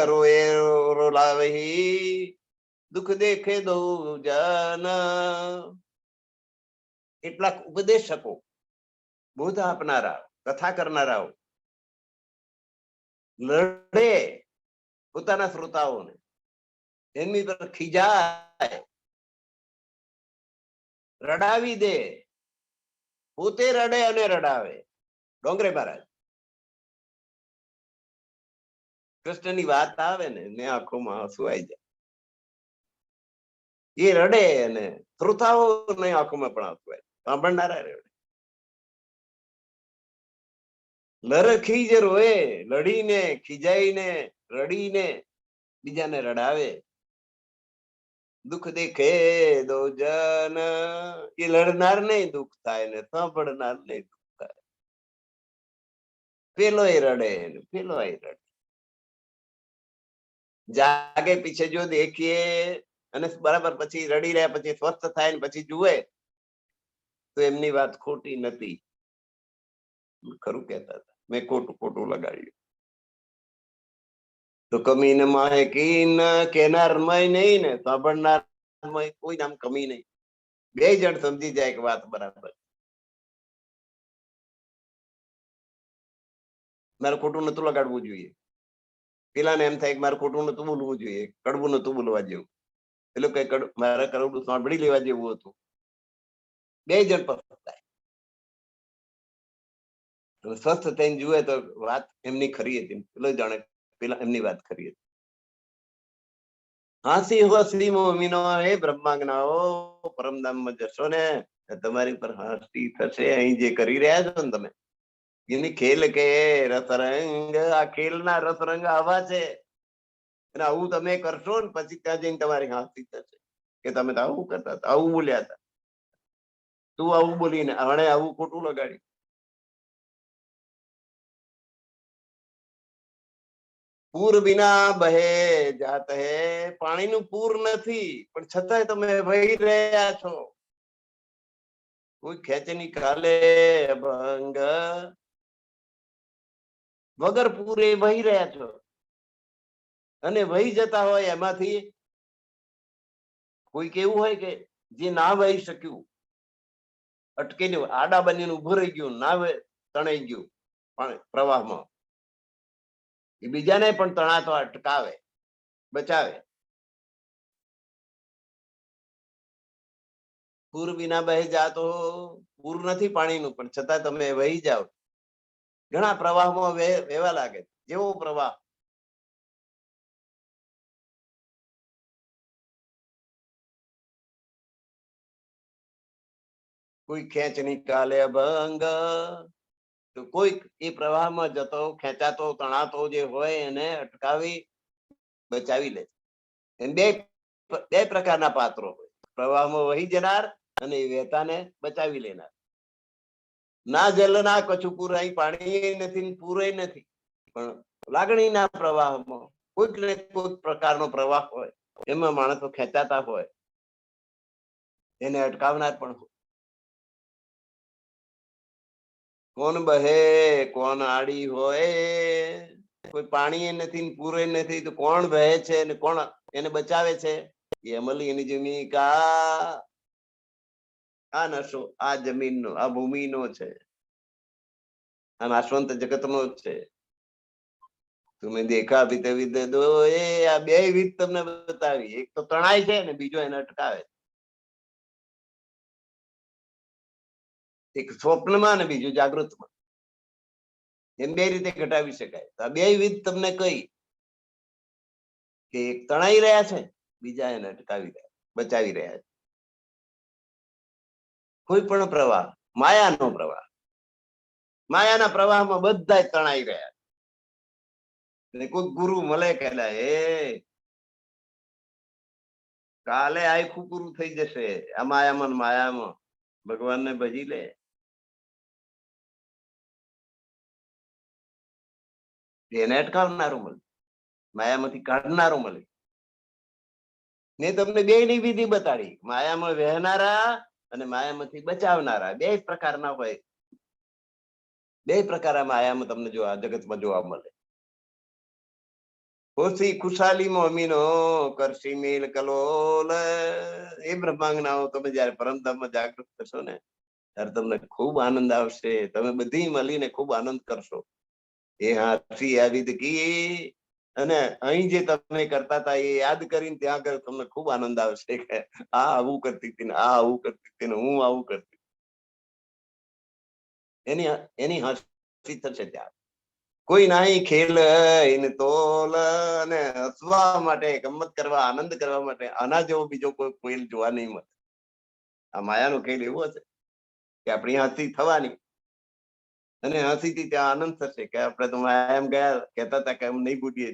રોએ રોલાવી, દુઃખ દેખે દો જન. કેટલાક ઉપદેશકો, બોધ આપનારા, કથા કરનારાઓ લડે પોતાના શ્રોતાઓને, એમની પર ખીજાય, રડાવી દે, પોતે રડે અને રડાવે. ડોંગરે મહારાજ કૃષ્ણની વાત આવે ને આંખોમાં આંસુ આવી જાય. એ રડે અને શ્રોતાઓ ની આંખોમાં પણ આંસુ આવે, સાંભળનારા રડે. લરખી જે રોએ, લડીને ખીજાઈને રડીને બીજાને રડાવે. દુઃખ દેખે દો જન, એ લડનાર નહીં દુઃખ થાય ને સાંભળનાર નહીં દુઃખ થાય. પેલો એ રડે ને પેલો એ રડે. જાગે પીછે જો દેખીએ અને બરાબર પછી રડી રહ્યા પછી સ્વસ્થ થાય ને પછી જુએ તો એમની વાત ખોટી નથી. ખરું કહેતા હતા, મેં ખોટું ખોટું લગાડ્યું. તો કમી ને માહે કીન, કેનાર મય નહીં ને સાંભળનાર કોઈ નામ કમી નહીં. બે જણ સમજી જાય કે વાત બરાબર. મારે ખોટું નતું લગાડવું જોઈએ. પેલાને એમ થાય કે મારે ખોટું નતું બોલવું જોઈએ, કડવું નતું બોલવા જેવું. એટલે કઈ મારે કડવું સાંભળી લેવા જેવું હતું. બે જણ પર સ્વસ્થ થઈને જુએ તો વાત એમની ખરી હતી. પેલો જાણે પેલા એમની વાત ખરી હતી. હાસી હસી મોમીનો, હે બ્રહ્માંગનાઓ પરમધામમાં જશો ને તમારી પર હાસી થશે. અહીં જે કરી રહ્યા છો ને તમે એની ખેલ કે રસરંગ, આ ખેલના રસરંગ આવા છે. અને આવું તમે કરશો ને પછી ત્યાં જઈને તમારી હાસી થશે કે તમે તો આવું કરતા હતા, આવું બોલ્યા હતા, તું આવું બોલીને આણે આવું ખોટું લગાડ્યું. પૂર વિના બહે જાત હે, પાણીનું પૂર નથી પણ છતાંય તમે વહી રહ્યા છો. કોઈ ખેંચ નિકાલે ભંગ, વગર પૂરે વહી રહ્યા છો. અને વહી જતા હોય એમાંથી કોઈ કેવું હોય કે જે ના વહી શક્યું, અટકેલી આડા બનીને ઉભું રહી ગયું, ના તણાઈ ગયું પણ પ્રવાહમાં, એ બીજાને પણ તણાતો અટકાવે, બચાવે. પૂર વિના બહી જાતો, પૂર નથી પાણીનું પણ છતાં તમે વહી જાઓ. ઘણા પ્રવાહમાં વહેવા લાગે, જેવો પ્રવાહ. કોઈ ખેંચ નિકાલે અભંગ, તો કોઈ એ પ્રવાહમાં જતો ખેંચાતો તણાતો જે હોય એને અટકાવી બચાવી લે. એમ બે પ્રકારના પાત્રો હોય, પ્રવાહમાં વહી જનાર અને વહેતાને બચાવી લેનાર. ના જલ ના કછું પૂરાય, પાણી નથી પૂરે નથી, પણ લાગણીના પ્રવાહમાં કોઈક ને કોઈક પ્રકારનો પ્રવાહ હોય, એમાં માણસો ખેંચાતા હોય, એને અટકાવનાર પણ હોય. કોણ બહે કોણ આડી હોય, કોઈ પાણી નથી પૂરે નથી તો કોણ વહે છે અને કોણ એને બચાવે છે. એ અમલી એની જમીન કા, આ નશો આ જમીનનો, આ ભૂમિનો છે, આ નાશવંત જગતનો જ છે. તમે દેખા ભીતે વિદે દો, એ આ બે વિધ તમને બતાવી. એક તો તણાય છે ને બીજો એને અટકાવે. એક સ્વપ્નમાં ને બીજું જાગૃતમાં, એમ બે રીતે ઘટાવી શકાય. આ બે વિધ તમને કઈ કે એક તણાઈ રહ્યા છે, બીજા એને અટકાવી રહ્યા, બચાવી રહ્યા છે. કોઈ પણ પ્રવાહ માયાનો પ્રવાહ, માયાના પ્રવાહમાં બધા તણાઈ રહ્યા. કોઈ ગુરુ મળે કે એ કાલે આખું પૂરું થઈ જશે આ માયામાં માયામાં, ભગવાનને ભજી લે. એને અટકાવનારું મળે, માયામાંથી કાઢનારું મળે. ને તમને બે ની વિધિ બતાડી, માયામાં વહેનારા અને માયામાંથી બચાવનારા. બે પ્રકારના હોય, બે પ્રકારના માયામાં તમને જોવા જગતમાં જોવા મળે. ખુશી ખુશાલી મોમીનો કરશી મેલ કલોલ, એ બ્રહ્માંગનાઓ તમે જયારે પરમધામમાં જાગૃત થશો ને ત્યારે તમને ખૂબ આનંદ આવશે. તમે બધી મળીને ખૂબ આનંદ કરશો. એ હાથી આવી કી અને અહીં જે તમે કરતા હતા એ યાદ કરીને ત્યાં આગળ તમને ખૂબ આનંદ આવશે કે આ આવું કરતી હતી ને આ આવું કરતી હતી ને હું આવું કરતી. એની એની હસી થશે ત્યાં. કોઈ નાહી ખેલ ઇન તોલ, અને હસવા માટે, ગમત કરવા, આનંદ કરવા માટે આના જેવો બીજો કોઈ ખેલ જોવા નહીં મળે. આ માયાનો ખેલ એવો હશે કે આપણી હસી થવાની, અને હસીથી ત્યાં આનંદ થશે કે આપણે તો એમ ગયા કહેતા હતા કે એમ નહીં ભૂલીએ,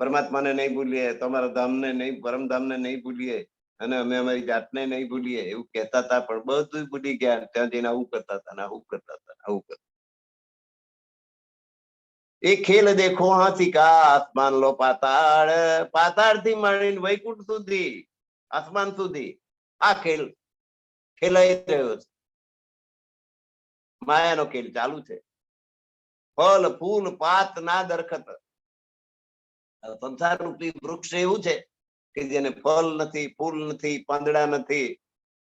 પરમાત્માને નહીં ભૂલીએ, તમારા ધામને નહીં, પરમધામને નહીં ભૂલીએ, અને અમે અમારી જાતને નહીં ભૂલીએ એવું કહેતા હતા, પણ બધું ભૂલી ગયા. ત્યાં જઈને આવું કરતા હતા, આવું કરતા હતા, આવું કરતા. એ ખેલ દેખો હાથી કા, આસમાન લો પાતાળ, પાતાળ થી માંડીને વૈકુંઠ સુધી, આસમાન સુધી આ ખેલ ખેલાઈ રહ્યો છે. માયાનો ખેલ ચાલુ છે. ફળ ફૂલ પાત ના દરખત, સંસાર રૂપી વૃક્ષ એવું છે કે જેને ફળ નથી, ફૂલ નથી, પાંદડા નથી,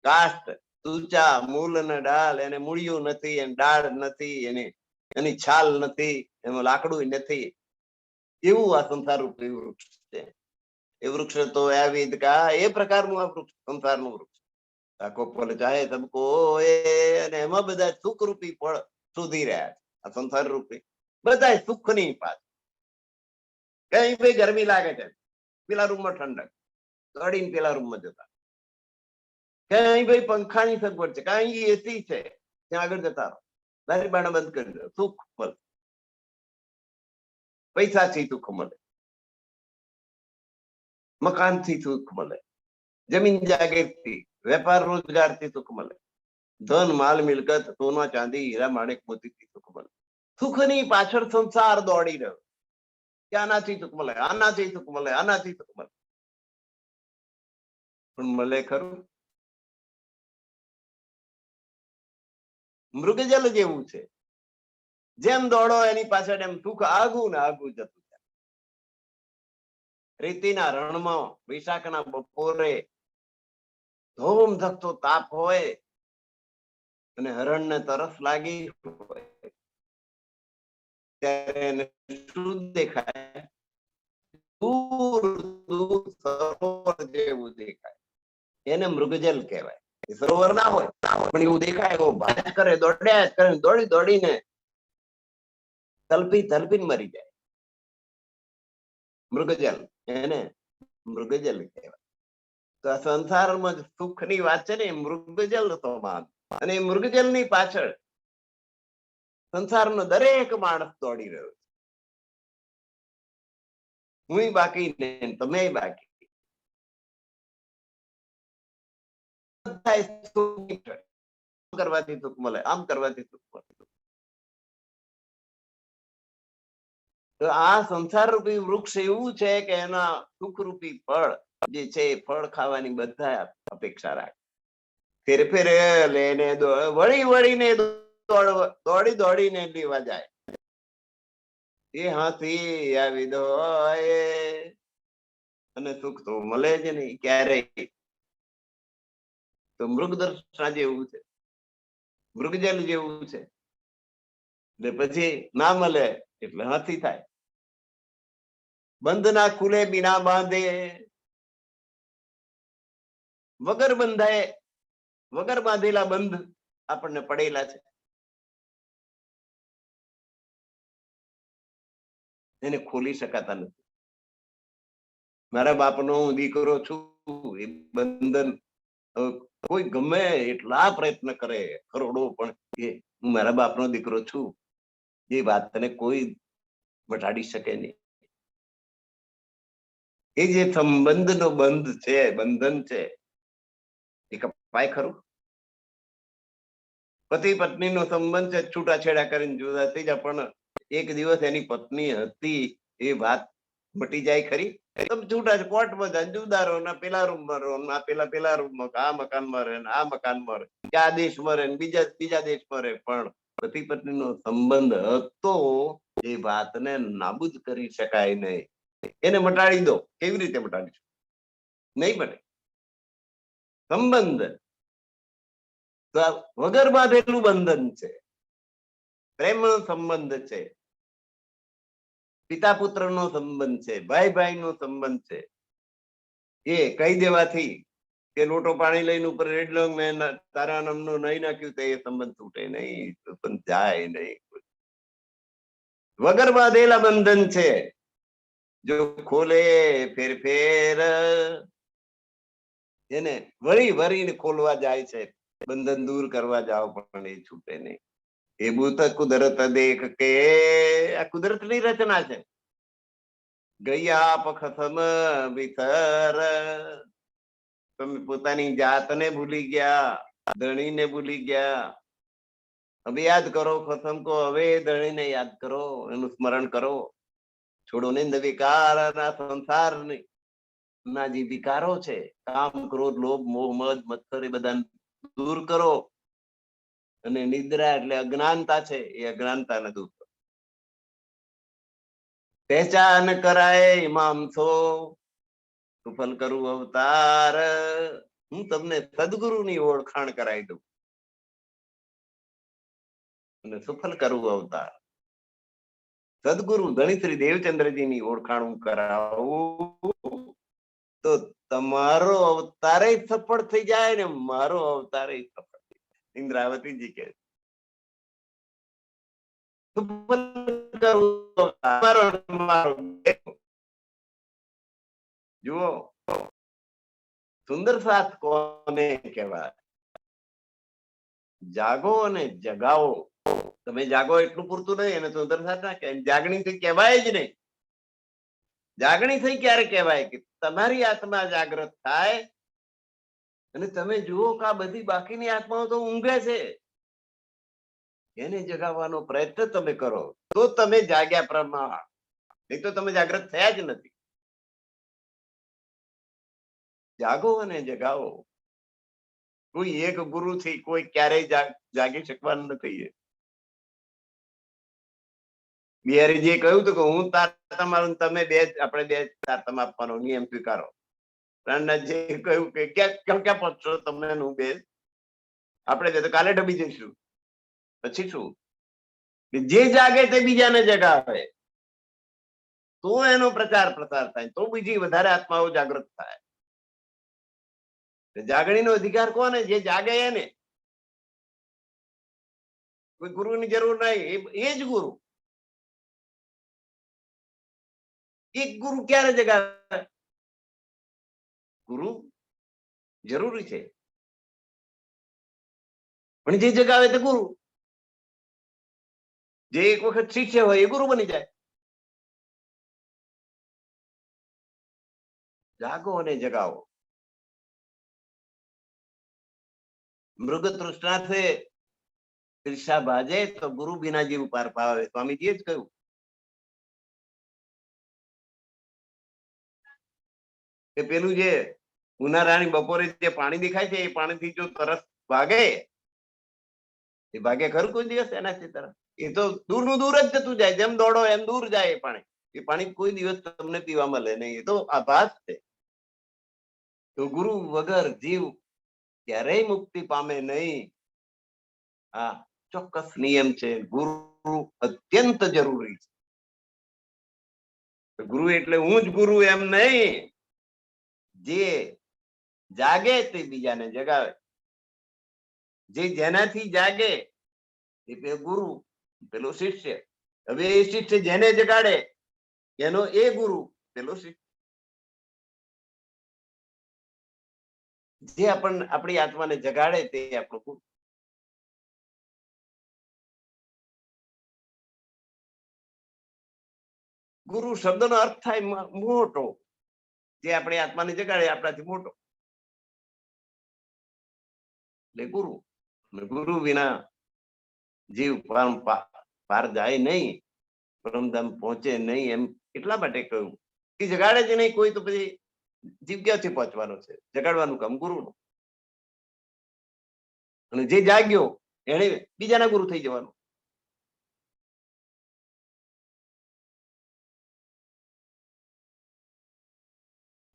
કાષ્ટ, તુચા, મૂળ ને ડાળ, એને મૂળિયું નથી, એને ડાળ નથી, એની છાલ નથી, એમાં લાકડું નથી, એવું આ સંસાર રૂપી વૃક્ષ છે. એ વૃક્ષ તો આવી એ પ્રકારનું આ વૃક્ષ, સંસારનું વૃક્ષ. આખો ફળ ચાહે તબકો, અને એમાં બધા સુખ રૂપી ફળ શોધી રહ્યા છે. આ સંસાર રૂપી બધા સુખની પાછળ. કઈ ભાઈ ગરમી લાગે છે, પેલા રૂમમાં ઠંડક, દોડીને પેલા રૂમમાં જતા. કઈ ભાઈ પંખાની સગવડ છે, કઈ એસી છે, ત્યાં આગળ જતા રહો, દારી બાણા બંધ કરી દો, સુખ મળે. પૈસાથી સુખ મળે, મકાનથી સુખ મળે, જમીન જાગીરથી, વેપાર રોજગારથી સુખ મળે, ધન માલ મિલકત, સોના ચાંદી, હીરા માણેક મોતીથી સુખ મળે. સુખની પાછળ સંસાર દોડી રહ્યો કે આનાથી સુખ મળે, આનાથી સુખ મળે, આનાથી સુખ મળે. પણ મળે ખરું? મૃગજલ જેવું છે, જેમ દોડો એની પાછળ એમ સુખ આગું ને આગું જતું જાય. રેતીના રણમાં વૈશાખના બપોરે ધોમ ધકતો તાપ હોય અને હરણને તરસ લાગી હોય ત્યારે એને શું દેખાય? દૂર દૂર સરોવર જેવું દેખાય. એને મૃગજલ કહેવાય. એ સરોવર ના હોય પણ એવું દેખાય, ભાજ કરે, દોડ્યા કરે, દોડી દોડીને તલપી તલપીને મરી જાય. મૃગજલ, એને મૃગજલ કહેવાય. તો આ સંસારમાં સુખની વાત છે ને, મૃગજલ સમાન. અને મૃગજલની પાછળ સંસારનો દરેક માણસ દોડી રહ્યો છે. હું બાકી ને તમે બાકી. કરવાથી સુખ મળે, આમ કરવાથી સુખ મળે. તો આ સંસાર રૂપી વૃક્ષ એવું છે કે એના સુખ રૂપી ફળ જે છે એ ફળ ખાવાની બધા અપેક્ષા રાખે. ફેરે ફેરે લઈને વળી વળીને દોડી દોડીને લેવા જાય. એ હાથી આવી દો અને સુખ તો મળે જ નહીં ક્યારેય. તો મૃગદર્શના જેવું છે, મૃગજલ જેવું છે. એટલે પછી ના મળે એટલે હાથી થાય. બંધ ના ખુલે બિના બાંધે, વગર બંધાય, વગર બાંધેલા બંધ આપણને પડેલા છે, એને ખોલી શકાતા નથી. મારા બાપનો હું દીકરો છું, એ બંધન કોઈ ગમે એટલા પ્રયત્ન કરે કરોડો, પણ એ હું મારા બાપનો દીકરો છું એ વાતને કોઈ મટાડી શકે નહીં. એ જે સંબંધનો બંધ છે, બંધન છે, એ કપાય ખરું? પતિ પત્ની નો સંબંધ છે, છૂટાછેડા કરીને જુદા થઈ જાય, પણ એક દિવસ એની પત્ની હતી એ વાત મટી જાય ખરી? તમે છૂટા કોર્ટમાં જાય, જુદા રહો, ના પેલા રૂમમાં રહો, ના પેલા રૂમમાં, આ મકાનમાં રહે, આ મકાનમાં રહે, આ દેશમાં રહે, બીજા દેશમાં રહે, પણ પતિ પત્ની નો સંબંધ હતો એ વાતને નાબૂદ કરી શકાય નહીં. એને મટાડી દો, કેવી રીતે મટાડીશું? નહીં બને. સંબંધ વગર બાંધેલું બંધન છે, પ્રેમનો સંબંધ છે, પિતા પુત્ર નો સંબંધ છે, ભાઈ ભાઈ નો સંબંધ છે. એ કહી દેવાથી કે લોટો પાણી લઈને ઉપર રેડલો મેં તારા નામનો નહીં નાખ્યું તો એ સંબંધ તૂટે નહીં, પણ જાય નહીં. વગર બાંધેલા બંધન છે, જો ખોલે ફેર ફેર, એને વળી વળીને ખોલવા જાય છે. બંધન દૂર કરવા જાઓ પણ એ છૂટે નહીં. એ ભૂત કુદરત દેખ કે, આ કુદરત ની રચના છે. ગયા પખતમ વિસર, તમે પોતાની જાતને ભૂલી ગયા, ધણીને ભૂલી ગયા. હવે યાદ કરો ખતમ કો, હવે ધણીને યાદ કરો, એનું સ્મરણ કરો. છોડો નિંદ વિકાર ના સંસાર ના જે વિકારો છે, કામ ક્રોધ લોભ મોહ મદ મત્સર, એ બધા દૂર કરો. અને નિદ્રા એટલે અજ્ઞાનતા છે, એ અજ્ઞાનતાને દૂર કરો. પહેચાન કરાય ઈમામસો, સુફલ કરું અવતાર, હું તમને સદગુરુની ઓળખાણ કરાવી દઉં અને સુફલ કરું અવતાર. સદગુરુ ધણી શ્રી દેવચંદ્રજીની ઓળખાણ હું કરાવું તો તમારો અવતારે સફળ થઈ જાય ને મારો અવતારે સફળ થઈ જાય. ઇન્દ્રાવતીજી કે જુઓ સુંદર સાથ કોને કહેવાય? જાગો અને જગાવો. તમે જાગો એટલું પૂરતું નહીં, અને સુંદર સાથ ના કહેવાય. જાગણી થી કહેવાય જ નહીં. જાગણી થઈ ક્યારે કહેવાય? કે તમારી આત્મા જાગૃત થાય અને તમે જુઓ કે આ બધી બાકીની આત્માઓ તો ઊંઘે છે, એને જગાવવાનો પ્રયત્ન તમે કરો તો તમે જાગ્યા પ્રમાણ, નહીં તો તમે જાગૃત થયા જ નથી. જાગો અને જગાવો. કોઈ એક ગુરુ થી કોઈ ક્યારેય જાગી શકવાનું નથી. બિહારીજીએ કહ્યું હતું કે હું તાર તમારું, તમે બે, આપણે બે તાર તમે આપવાનો નિયમ સ્વીકારો. પ્રાણનાથજીએ કહ્યું કે ક્યાં ક્યાં પહોંચશો તમે? હું બે, આપણે તો કાલે ડબી જઈશું. પછી શું? જે જાગે તે બીજાને જગાવે તો એનો પ્રચાર પ્રસાર થાય, તો બીજી વધારે આત્માઓ જાગૃત થાય. જાગણીનો અધિકાર કોને? જે જાગે એને. કોઈ ગુરુની જરૂર નહીં, એ જ ગુરુ. એક ગુરુ ક્યારે જગાવે? ગુરુ જરૂરી છે, પણ જે જગાવે તે ગુરુ. જે એક વખત શિષ્ય હોય એ ગુરુ બની જાય. જાગો અને જગાવો. મૃગ તૃષ્ણા છે, તૃષા ભાજે તો ગુરુ બિના જીવ પાર પાવે. સ્વામીજીએ જ કહ્યું. કે પેલું જે ઉનાળાની બપોરે જે પાણી દેખાય છે, એ પાણીથી જો તરસ ભાગે, એ ભાગે ખરું કોઈ દિવસ એનાથી તરસ? એ તો દૂર નું દૂર જ જતું જાય. જેમ દોડો એમ દૂર જાય એ પાણી. એ પાણી કોઈ દિવસ તમને પીવા મળે નહીં. એ તો આભાસ છે. તો ગુરુ વગર જીવ ક્યારેય મુક્તિ પામે નહીં. હા, ચોક્કસ નિયમ છે. ગુરુ અત્યંત જરૂરી છે. ગુરુ એટલે હું જ ગુરુ એમ નહીં. જે જાગે તે બીજાને જગાવે. જે જેનાથી જાગે એ ગુરુ, પેલો શિષ્ય. હવે એ શિષ્ય જેને જગાડે એનો એ ગુરુ, પેલો શિષ્ય. જે આપણી આત્માને જગાડે તે આપણો ગુરુ. ગુરુ શબ્દનો અર્થ થાય મોટો. જે આપણી આત્માને જગાડે આપણાથી મોટો એટલે ગુરુ. ગુરુ વિના જીવ પાર જાય નહીં, પરમધામ પહોંચે નહીં. એમ એટલા માટે કહ્યું કે જગાડે જ નહીં કોઈ, તો પછી જીવ ક્યાંથી પહોંચવાનો છે? જગાડવાનું કામ ગુરુનું. અને જે જાગ્યો એને બીજાના ગુરુ થઈ જવાનું.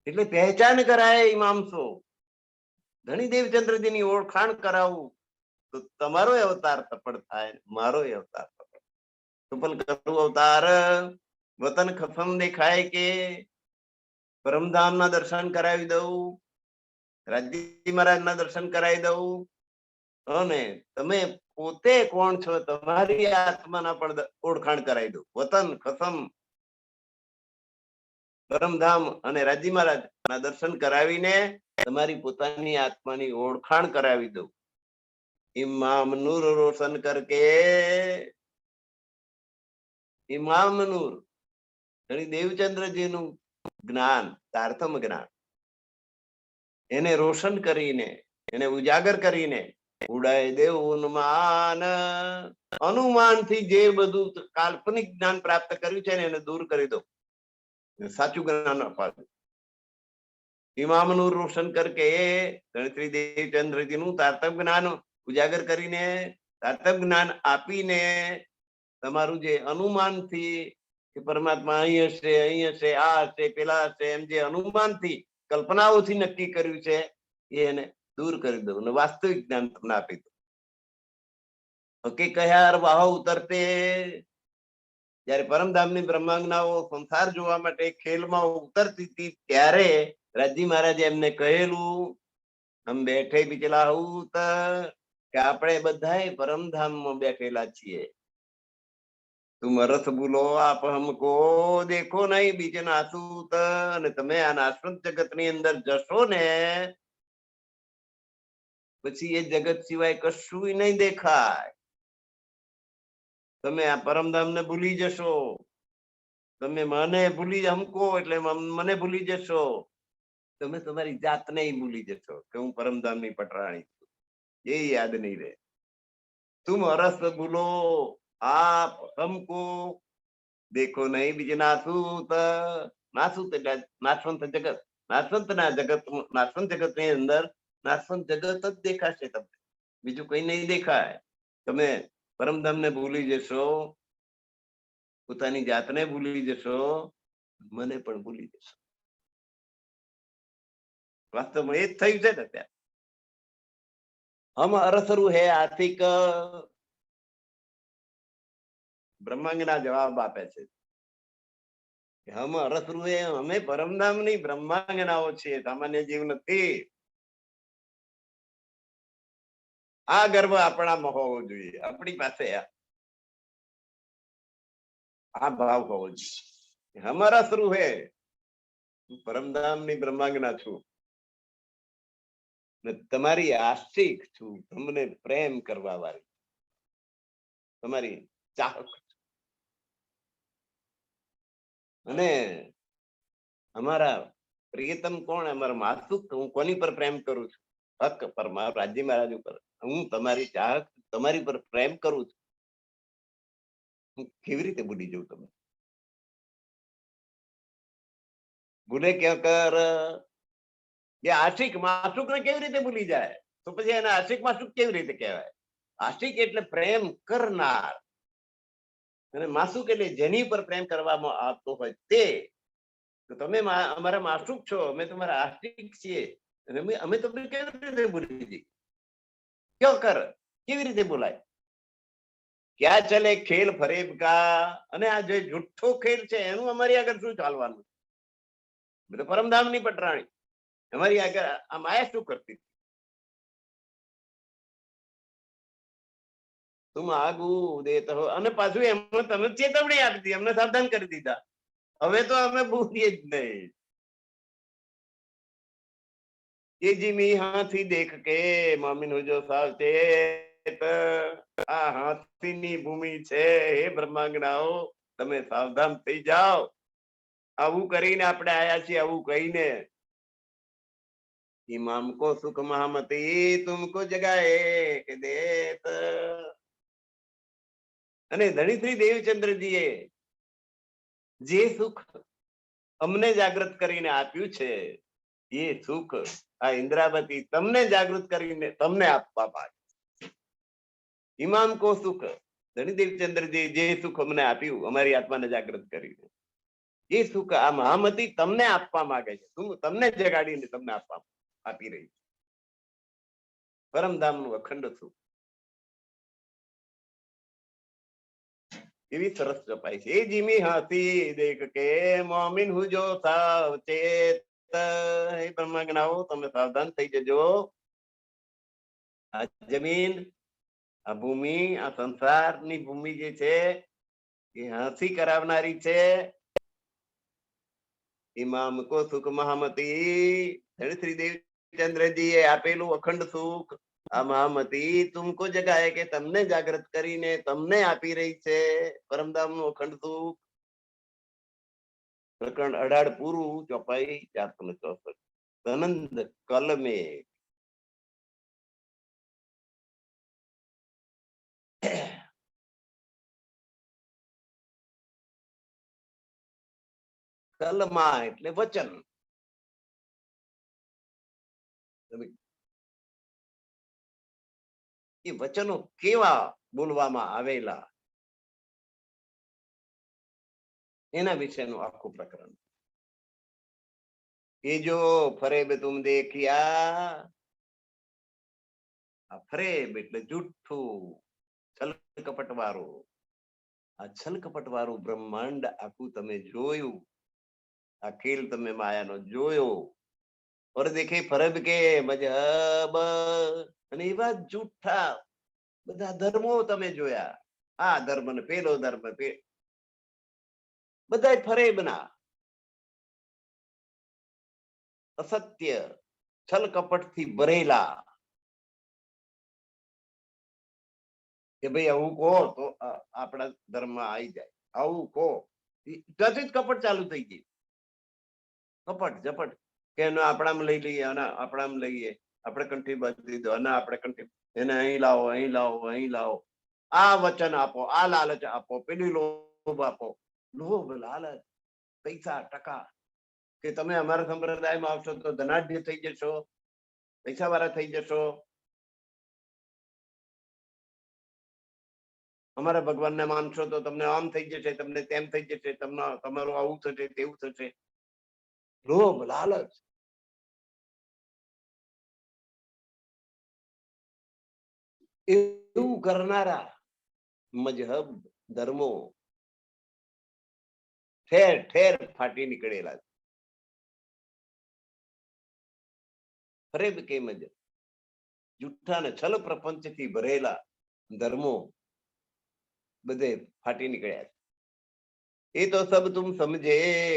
એટલે પહેચાન કરાય ઈમામસો, ધણી દેવચંદ્રજીની ઓળખાણ કરાવું તો તમારો અવતાર સફળ થાય, મારો અવતાર સફળ. સફળ કરું અવતાર, વતન ખસમ દેખાય કે પરમધામના દર્શન કરાવી દઉં, રાજજી મહારાજના દર્શન કરાવી દઉં અને તમે પોતે કોણ છો તમારી આત્માના પણ ઓળખાણ કરાવી દઉં. વતન કસમ પરમધામ અને રાજજી મહારાજ ના દર્શન કરાવીને તમારી પોતાની આત્માની ઓળખાણ કરાવી દઉં. ઇમામ નૂર રોશન કરકે ઇમામ નૂર દેવચંદ્રજીનું જ્ઞાન તારતમ જ્ઞાન એને રોશન કરીને એને ઉજાગર કરીને ઉડાય દેવ ઉન્માન અનુમાનથી જે બધું કાલ્પનિક જ્ઞાન પ્રાપ્ત કર્યું છે એને દૂર કરી દો, સાચું જ્ઞાન અપાવે. ઇમામ નૂર રોશન કરકે શ્રી દેવચંદ્રજીનું તારતમ જ્ઞાન ઉજાગર કરીને તારતમ જ્ઞાન આપીને તમારું જે અનુમાનથી કે પરમાત્મા અહીં હશે આ હશે પેલા હશે એમ જે અનુમાનથી કલ્પનાઓથી નક્કી કર્યું છે એને દૂર કરી દઉં અને વાસ્તવિક જ્ઞાન તમને આપી દઉં. ઓકે કયાર વાહ ઉતરતે જયારે પરમધામની બ્રહ્માંગનાઓ સંસાર જોવા માટે ખેલમાં ઉતરતી હતી ત્યારે રાજજી મહારાજે એમને કહેલું હમ બેઠે બિચલા હું કે આપણે બધા પરમધામમાં બેઠેલા છીએ. તુમ રસ બોલો આપ હમકો દેખો નહીં બીજે નાસુત. અને તમે આ નાશવંત જગત ની અંદર જશો ને પછી એ જગત સિવાય કશું નહીં દેખાય. તમે આ પરમધામ ને ભૂલી જશો. તમે મને ભૂલી હમકો એટલે મને ભૂલી જશો. તમે તમારી જાતને ભૂલી જશો કે હું પરમધામ ની પટરાણી છું, એ યાદ નહીં રહે. તુમ રસ બોલો આપ હમકો દેખો નહીં બીજે નાસુત. નાસુત એટલે નાશવંત જગત. નાશવંત ના જગત નાશવંત જગત ની અંદર નાશવંત જગત જ દેખાશે તમને, બીજું કઈ નહીં દેખાય. તમે પરમધામ ને ભૂલી જશો, પોતાની જાતને ભૂલી જશો, મને પણ ભૂલી જશો. વાસ્તવમાં એ જ થયું છે ને ત્યાં. હમ અરસરું હે આર્થિક બ્રહ્માંગના જવાબ આપે છે. હમ અરસરું હે અમે પરમધામ ની બ્રહ્માંગનાઓ છીએ, સામાન્ય જીવ નથી. આ ગર્વ આપણામાં હોવો જોઈએ, આપણી પાસે આ ભાવ હોવો જોઈએ. હમારા શરૂ હે પરમધામ ની બ્રહ્માંગના છું, તમારી આસ્તિક છું, તમને પ્રેમ કરવા વાળી, તમારી ચાહક. અને અમારા પ્રિયતમ કોણ? અમારા માસુક. હું કોની પર પ્રેમ કરું છું? હક પર, રાજજી મહારાજ ઉપર. હું તમારી ચાહક, તમારી પર પ્રેમ કરું છું. હું કેવી રીતે ભૂલી જઉં તમને? ભૂલે ક્યાં કર એ આશિક માસુક ને કેવી રીતે ભૂલી જાય? તો પછી એને આશિક માસુક કેવી રીતે કહેવાય? આશિક એટલે પ્રેમ કરનાર, અને માસુક એટલે જેની પર પ્રેમ કરવામાં આવતો હોય તે. તો તમે અમારા માસુક છો, અમે તમારા આશિક છીએ, અને અમે તમને કેવી રીતે ભૂલી જઈએ? ક્યાં કર કેવી રીતે બોલાય? ક્યાં ચલે ખેલ ફરેબ કા? અને આ જે જુઠ્ઠો ખેલ છે એનું અમારી આગળ શું ચાલવાનું? પરમધામ ની પટરાણી અમારી આગળ આ માયા શું કરતી? તું આગુ દેતો હો. અને પાછું એમને તમે ચેતવણી આપી દીધી, અમને સાવધાન કરી દીધા. હવે તો અમે ભૂલીએ જ નહીં. ये जिमी हाथी देख के मामिन हो जो सावचेत. આ હાથીની ભૂમિ છે, હે બ્રહ્માંગનાઓ તમે સાવધાન થઈ જાઓ. આવું કરીને આપણે આયા છીએ, આવું કહીને. ઇમામ કો સુખ મહામતી તુમકો જગાએ કે દેત. અને ધણીશ્રી દેવચંદ્રજીએ જે સુખ અમને જાગૃત કરીને આપ્યું છે, એ સુખ આ ઇન્દ્રાવતી તમને જાગૃત કરીને તમને આપવા માંગે. ઇમામ કો સુખ, ધણી દેવચંદ્રજી જે સુખ અમને આપ્યું અમારી આત્માને જાગૃત કરીને, એ સુખ આ મહામતી તમને આપવા માંગે છે. તમને જગાડીને તમને આપી રહી છે પરમધામનું અખંડ સુખ. એવી સરસ જપાય છે. એ જીમી હાથી દેખ કે મોમિન હું જો સાવચેત. હે બ્રહ્માંગનાઓ તમે સાવધાન થઈ જજો. આ જમીન, આ ભૂમિ, આ સંસારની ભૂમિ જે છે એ હાંસી કરાવનારી છે. ઇમામ કો સુખ મહામતી, શ્રી દેવચંદ્રજી એ આપેલું અખંડ સુખ આ મહામતી તુમકો જગાએ કે તમને જાગૃત કરીને તમને આપી રહી છે પરમધામ નું અખંડ સુખ. પ્રકરણ 18 પૂરું. ચોપાઈ 464. ધનંદ કલમે કલમા એટલે વચન. એ વચનો કેવા બોલવામાં આવેલા એના વિશેનું આખું પ્રકરણ. એ જો ફરેબ તુમ દેખ્યા, આ ફરેબ એટલે જુઠ્ઠું, છલ કપટ વાળું. આ છલ કપટ વાળું બ્રહ્માંડ આખું તમે જોયું, આ ખેલ તમે માયાનો જોયો. और देखे फरब के मजहब અને એવા જુઠ્ઠા બધા ધર્મો તમે જોયા. આ ધર્મ ને પેલો ધર્મ, બધા ફરેબના અસત્ય છલ કપટ થી ભરેલા. કે ભાઈ આવું કહો તો આપણા ધર્મમાં આવી જાય, આવું કહો ત્યાંથી જ કપટ ચાલુ થઈ ગઈ. કપટ ઝપટ કે આપણામાં લઈ લઈએ, અને આપણામાં લઈએ, આપણે કંઠી બાંધી દીધો, અને આપણે કંઠી, એને અહીં લાવો, અહીં લાવો, અહીં લાવો, આ વચન આપો, આ લાલચ આપો, પેલી લોભ આપો. લોભ, લાલચ, પૈસા, ટકા, કે તમે અમારા સંપ્રદાયમાં આવશો તો ધનાઢ્ય થઈ જશો, પૈસા વાળા થઈ જશો, અમારા ભગવાનને માનશો તો તમને આમ થઈ જશે, તમને તેમ થઈ જશે, તમને તમારું આવું થશે, તેવું થશે. લોભ, લાલચ. એવું કરનારા મજહબ ધર્મો ઠેર ઠેર ફાટી નીકળેલા. ફરેબ કે મજહબ, જુઠ્ઠા ને છલ પ્રપંચ થી ભરેલા ધર્મો બધે ફાટી નીકળ્યા. એ તો સબ તુમ સમજે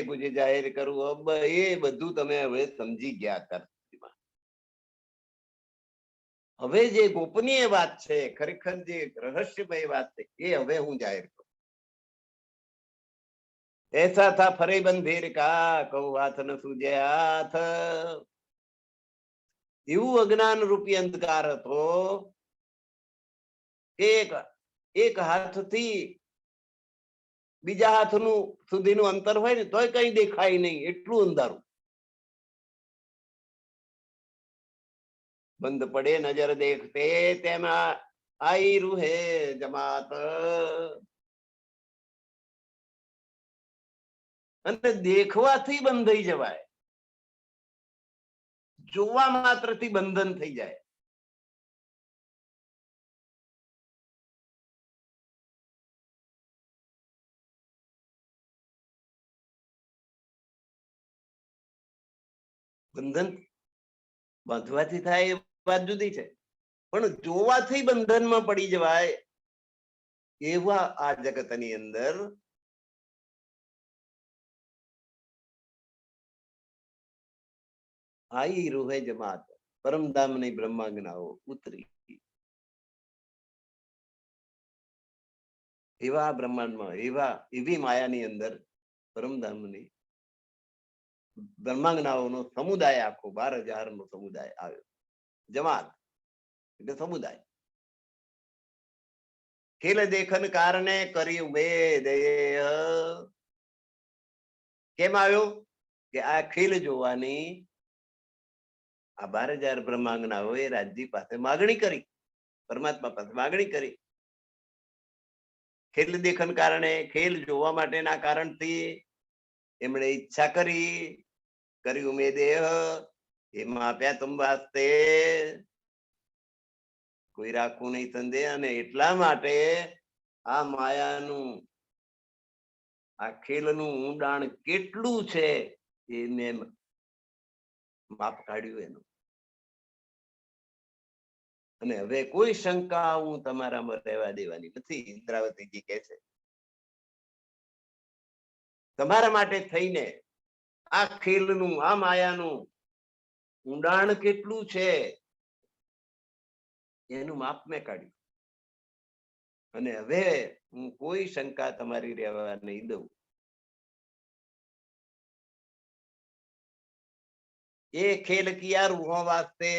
ગુજે જાહેર કરું. અબ એ બધું તમે હવે સમજી ગયા. કરતીમાં હવે જે ગોપનીય વાત છે, ખરેખર જે રહસ્યમય વાત છે, એ હવે હું જાહેર કરું. ऐसा था फरे बंधेर का कहू हाथ न सूझे हाथ. એવું અજ્ઞાન રૂપી અંધકાર હતો. એક હાથથી બીજા હાથનું સુધીનું અંતર હોય ને તોય કઈ દેખાય નહીં, એટલું અંધારું. બંધ પડે નજર દેખતે તેમાં આઈ રૂહે જમાત. અને દેખવાથી બંધાઈ જવાય, જોવા માત્રથી બંધન થઈ જાય. બંધન બાંધવાથી થાય એ વાત જુદી છે, પણ જોવાથી બંધનમાં પડી જવાય એવા આ જગતની અંદર આઈ રૂહે જમાત, પરમધામની બ્રહ્માંગનાઓ ઉતરી. એવા બ્રહ્માંડમાં એવી માયાની અંદર પરમધામની બ્રહ્માંગનાઓનો સમુદાય આખો 12,000 નો સમુદાય આવ્યો. જમાત એટલે સમુદાય. ખેલ દેખન કારણે કરી ઉમેદ. કેમ આવ્યો? કે આ ખેલ જોવાની આ 12,000 બ્રહ્માંગનાઓએ રાજજી પાસે માગણી કરી, પરમાત્મા પાસે માગણી કરી. ખેલ દેખન કારણે, ખેલ જોવા માટેના કારણથી એમણે ઈચ્છા કરી ઉમેદ. એમાં આપ્યા તુમ વાસ્તે, કોઈ રાખવું નહીં સંદેહ. અને એટલા માટે આ માયાનું, આ ખેલનું ઊંડાણ કેટલું છે એ મેં માપ કાઢ્યું એનું. અને હવે કોઈ શંકા હું તમારામાં રહેવા દેવાની નથી. ઇન્દ્રાવતીજી કહે છે તમારા માટે થઈને આ ખેલનું, આ માયાનું ઊંડાણ કેટલું છે એનું માપ મેં કાઢ્યું. અને હવે હું કોઈ શંકા તમારી રહેવા નહીં દઉં. એ ખેલ કિયા રૂહો વાસ્તે,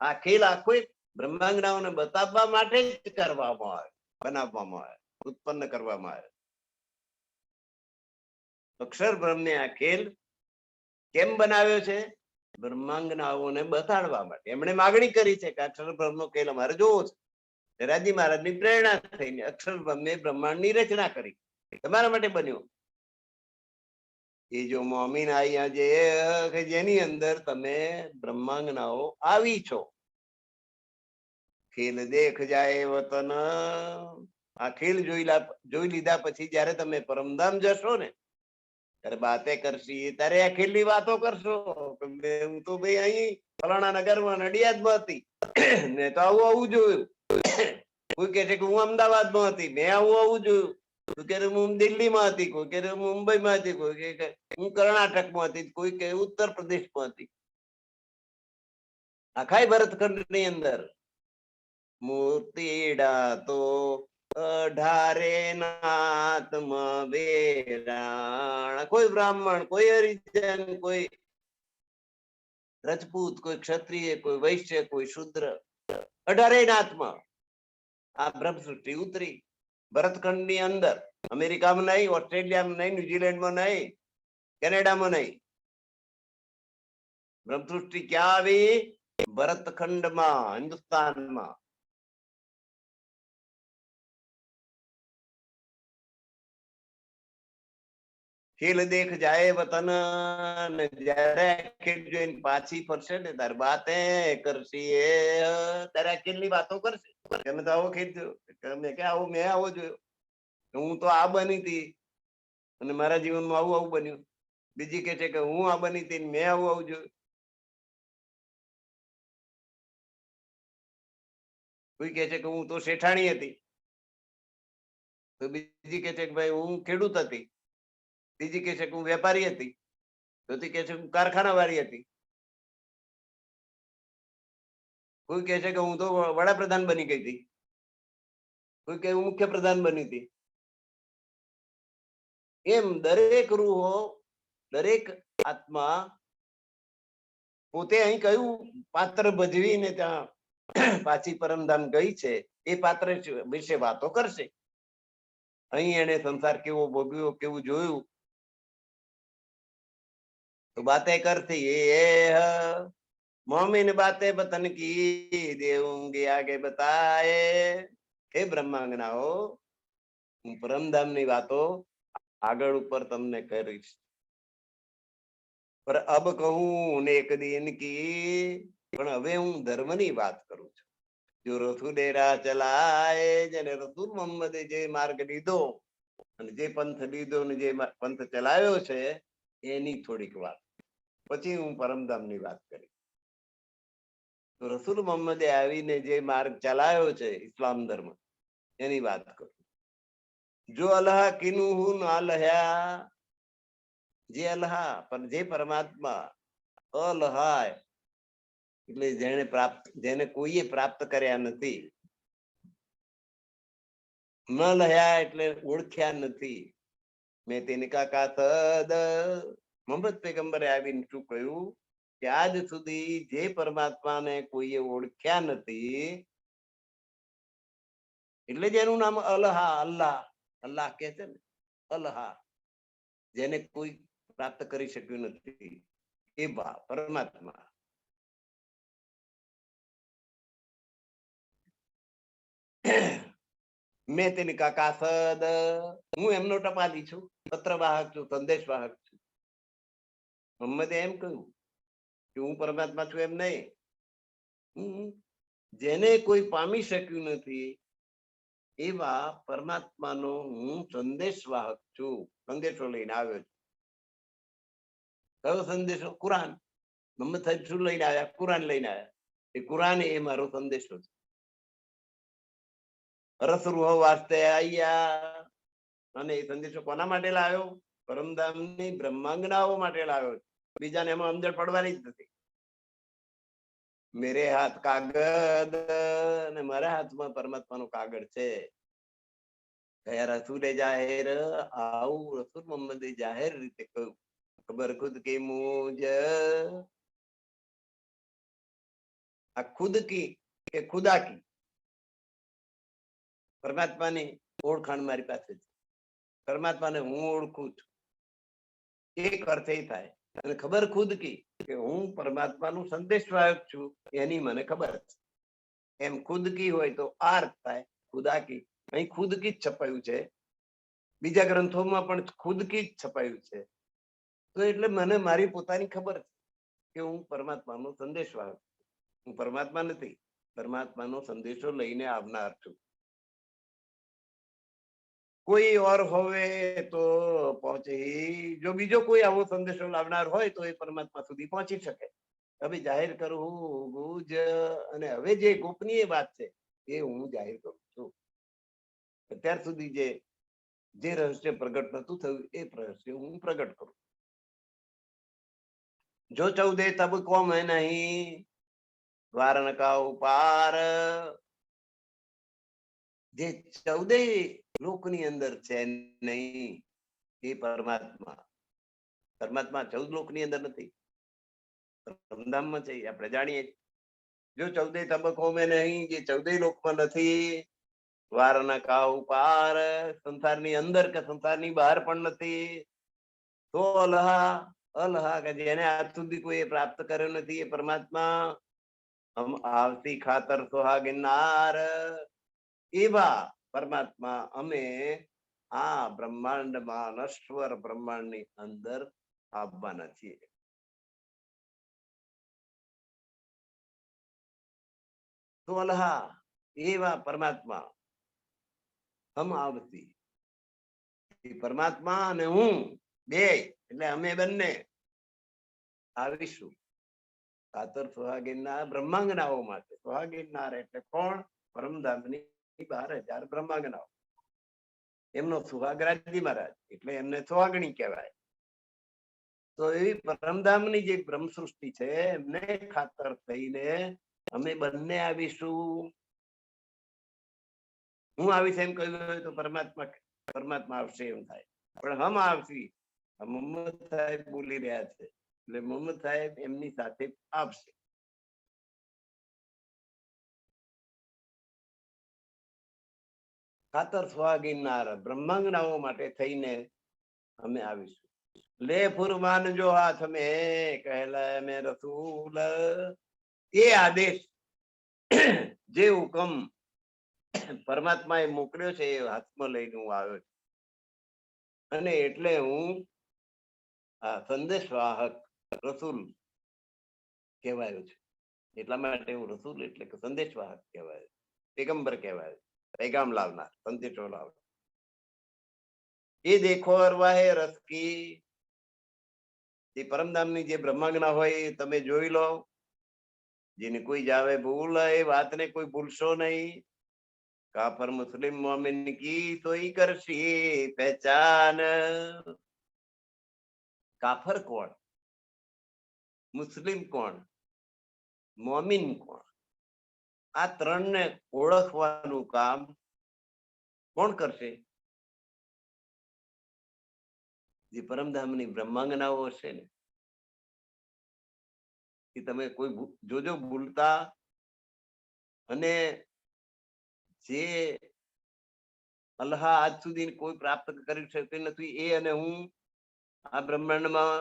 આ ખેલ આખો બ્રહ્માંગનાઓને બતાવવા માટે જ કરવામાં આવે, બનાવવામાં આવે, ઉત્પન્ન કરવામાં આવે. અક્ષર બ્રહ્મને આ ખેલ કેમ બનાવ્યો છે? બ્રહ્માંગનાઓને બતાડવા માટે. એમણે માગણી કરી છે કે અક્ષર બ્રહ્મનો ખેલ અમારે જોવો છે. રાજી મહારાજની પ્રેરણા થઈને અક્ષર બ્રહ્મે બ્રહ્માંડની રચના કરી, તમારા માટે બન્યો. એ જો મોમીન અહીંયા જે કે જેની અંદર તમે બ્રહ્માંગનાઓ આવી છો. ખેલ દેખ જાય વતન, આ ખેલ જોઈ લીધા પછી જયારે તમે પરમધામ જશો ને ત્યારે બાતે કરશી, ત્યારે આ ખેલની વાતો કરશો. હું તો ભાઈ અહીં ફલાણા નગરમાં નડિયાદમાં હતી ને તો આવું જોયું. કોઈ કહે છે કે હું અમદાવાદમાં હતી, મેં આવું જોયું. કોઈ કે હું દિલ્હીમાં હતી, કોઈ કે મુંબઈમાં હતી, કોઈ કે હું કર્ણાટકમાં હતી, કોઈ કે ઉત્તર પ્રદેશમાં હતી. આખા ભરતખંડ ની અંદર મૂર્તિડા તો 18 નાથમાં બેરાણ. કોઈ બ્રાહ્મણ, કોઈ હરિજન, કોઈ રજપૂત, કોઈ ક્ષત્રિય, કોઈ વૈશ્ય, કોઈ શૂદ્ર, 18 નાથમાં આ બ્રહ્મ સૃષ્ટિ ઉતરી. ભરતખંડ ની અંદર, અમેરિકામાં નહીં, ઓસ્ટ્રેલિયામાં નહીં, ન્યુઝીલેન્ડમાં નહીં, કેનેડામાં નહીં. બ્રહ્મ સૃષ્ટિ ક્યાં આવી? ભરતખંડમાં, હિન્દુસ્તાનમાં. ખેલ દેખ જાય વતન, જયારે ખેલ જોઈને પાછી ફરશે ને તાર બાતે કરશી, તારે ખેલ ની વાતો કરશે. તમે તો આવો ખેલ જોયો, મેં કે આવો, મેં આવો જોયો, હું તો આ બની હતી અને મારા જીવનમાં આવું આવું બન્યું. બીજી કે છે કે હું આ બની હતી, મેં આવું આવું જોયું. કોઈ કે છે કે હું તો શેઠાણી હતી, તો બીજી કે છે કે ભાઈ હું ખેડૂત હતી, બીજી કે છે કે હું વેપારી હતી, ચોથી કે છે હું કારખાના વાળી હતી, કોઈ કે છે કે હું તો વડાપ્રધાન બની ગઈ હતી, કોઈ કે હું મુખ્ય પ્રધાન બની હતી. એમ દરેક રૂહો, દરેક આત્મા પોતે અહીં કયું પાત્ર ભજવીને ત્યાં પાછી પરમધામ ગઈ છે એ પાત્ર વિશે વાતો કરશે. અહીં એને સંસાર કેવો ભોગવ્યો, કેવું જોયું, તો બાતે કરતી એ મોમીન બાતે બતન કી દેઉંગી આગે બતાએ. હે બ્રહ્માંગનાઓ, હું પરમધામ ની વાતો આગળ ઉપર તમને કરીશ. પર અબ કહું નેક દિન કી, પણ હવે હું ધર્મ ની વાત કરું છું. જો રસુલેરા ચલાય, જેને રસુલ મોહમ્મદે જે માર્ગ લીધો અને જે પંથ લીધો ને જે પંથ ચલાવ્યો છે એની થોડીક વાત, પછી હું પરમધામ ની વાત કરી. તો રસૂલ મોહમ્મદે આવીને જે માર્ગ ચલાવ્યો છે ઇસ્લામ ધર્મ, એની વાત કરું. જો અલ્લાહ કિનું હું ના લહ્યા, જે અલ્લાહ પણ જે પરમાત્મા અલહાય એટલે જેને પ્રાપ્ત, જેને કોઈએ પ્રાપ્ત કર્યા નથી. ન લહ્યા એટલે ઓળખ્યા નથી. મેં તેને કાકા તદ, મોહમ્મદ પૈગંબરે આવીને શું કહ્યું કે આજ સુધી જે પરમાત્માને કોઈએ ઓળખ્યા નથી, એટલે જ એનું નામ અલ્લાહ, અલ્લાહ, અલ્લાહ કે છે ને, અલ્લાહ, જેને કોઈ પ્રાપ્ત કરી શક્યું નથી એ પરમાત્મા. મેં તેની કાકાસદ, હું એમનો ટપાલી છું, પત્રવાહક છું, સંદેશ વાહક છું. મોહમ્મદે એમ કહ્યું કે હું પરમાત્મા છું એમ નહીં, જેને કોઈ પામી શક્યું નથી એવા પરમાત્માનો હું સંદેશ વાહક છું. સંદેશો લઈને આવ્યો છું. કયો સંદેશો? કુરાન. મોહમ્મદ સાહેબ શું લઈને આવ્યા? કુરાન લઈને આવ્યા. એ કુરાન એ મારો સંદેશો છે. રસરૂહ વાસ્તે આયા, અને એ સંદેશો કોના માટે લાવ્યો? પરમધામની બ્રહ્માંગનાઓ માટે લાવ્યો. બીજાને એમાં અંદર પડવાની જ નથી. મેરે હાથ કાગળ અને મારા હાથમાં પરમાત્માનું કાગળ છે. કયા રસૂલે જાહેર, આવું રસૂલ મોહમ્મદે જાહેર રીતે કહ્યું. ખબર ખુદ કી મુજ, આ ખુદ કી કે ખુદા કી, પરમાત્માની ઓળખાણ મારી પાસે છે. પરમાત્માને હું ઓળખું છું. એક અર્થ એ થાય. અને ખબર ખુદ કી કે હું પરમાત્માનું સંદેશવાહક છું, એની મને ખબર છે. એમ ખુદ કી હોય તો આ અર્થ થાય. ખુદા કી, અહીં ખુદ કી જ છપાયું છે. બીજા ગ્રંથોમાં પણ ખુદ કી જ છપાયું છે. તો એટલે મને મારી પોતાની ખબર છે કે હું પરમાત્માનો સંદેશવાહક છું. હું પરમાત્મા નથી, પરમાત્માનો સંદેશો લઈને આવનાર છું. કોઈ ઓર હોવે તો પહોંચે, જો બીજો કોઈ આવો સંદેશો લાવનાર હોય તો એ પરમાત્મા સુધી પહોંચી શકે. હવે જાહેર કરવું જ, અને હવે જે ગોપનીય વાત છે એ હું જાહેર કરું છું. અત્યાર સુધી જે રહસ્ય પ્રગટ નતું થયું એ રહસ્ય હું પ્રગટ કરું. જો ચૌદે તબ કોમ નહીં, વારણ કા ઉપાર, જે 14 લોકની અંદર છે નહીં એ પરમાત્મા. પરમાત્મા 14 લોકની અંદર નથી, પરમધામમાં છે, આપણે જાણીએ. જો 14 તબક્કો મેં નહીં, જે 14 લોકમાં નથી, વારના કા ઉપાર, સંસારની અંદર કે સંસારની બહાર પણ નથી, તો અલહા, અલહા કે જેને આજ સુધી કોઈ પ્રાપ્ત કર્યો નથી એ પરમાત્મા. હમ આવતી ખાતર સોહાગીનાર, એવા પરમાત્મા અમે આ બ્રહ્માંડમાં, નશ્વર બ્રહ્માંડની અંદર આવવાના છીએ. તો અલહા, એવા પરમાત્મા હમ આવતી, પરમાત્મા અને હું બે, એટલે અમે બંને આવીશું ખાતર સોહાગીનના બ્રહ્માંગનાઓ માટે. સોહાગીનનાર એટલે કોણ? પરમધામની 12,000 બ્રહ્માંગનાઓ. એમનો સુહાગ રાજજી મહારાજ, એટલે એમને સુહાગણી કહેવાય. તો એવી પરમધામની જે બ્રહ્મ સૃષ્ટિ છે એમને ખાતર થઈને અમે બંને આવીશું. હું આવીશ એમ કહ્યું હોય તો પરમાત્મા આવશે એમ થાય, પણ હમ આવશી, મોહમ્મદ સાહેબ બોલી રહ્યા છે, એટલે મોહમ્મદ સાહેબ એમની સાથે આવશે. ખાતર સ્વાગીનાર બ્રહ્માંગનાઓ માટે થઈને અમે આવીશું. લે ફુરમાન જો હાથ મેં કહેલા મેં રસૂલ, એ આદેશ, જે હુકમ પરમાત્મા એ મોકલ્યો છે એ હાથમાં લઈને હું આવ્યો છું. અને એટલે હું આ સંદેશવાહક રસૂલ કહેવાયો છે. એટલા માટે હું રસૂલ એટલે કે સંદેશવાહક કહેવાય, પેગમ્બર કહેવાય, પૈગામ લાવનાર, સંદેશો લાવનાર. એ દેખો અરવાહે રસ કી, એ પરમધામની જે બ્રહ્માંગના હોય એ તમે જોઈ લો. જેને કોઈ જાવે ભૂલ એ વાતને કોઈ ભૂલશો નહીં. કાફર મુસ્લિમ મોમિન કી તો ઈ કરશી પહેચાન. કાફર કોણ, મુસ્લિમ કોણ, મોમિન કોણ, આ ત્રણને ઓળખવાનું કામ કોણ કરશે? જે પરમધામની બ્રહ્માંગનાઓ હશે ને એ તમે કોઈ જોજો ભૂલતા. અને જે અલ્લાહ આજ સુધી કોઈ પ્રાપ્ત કરી શક્યું નથી એ અને હું આ બ્રહ્માંડમાં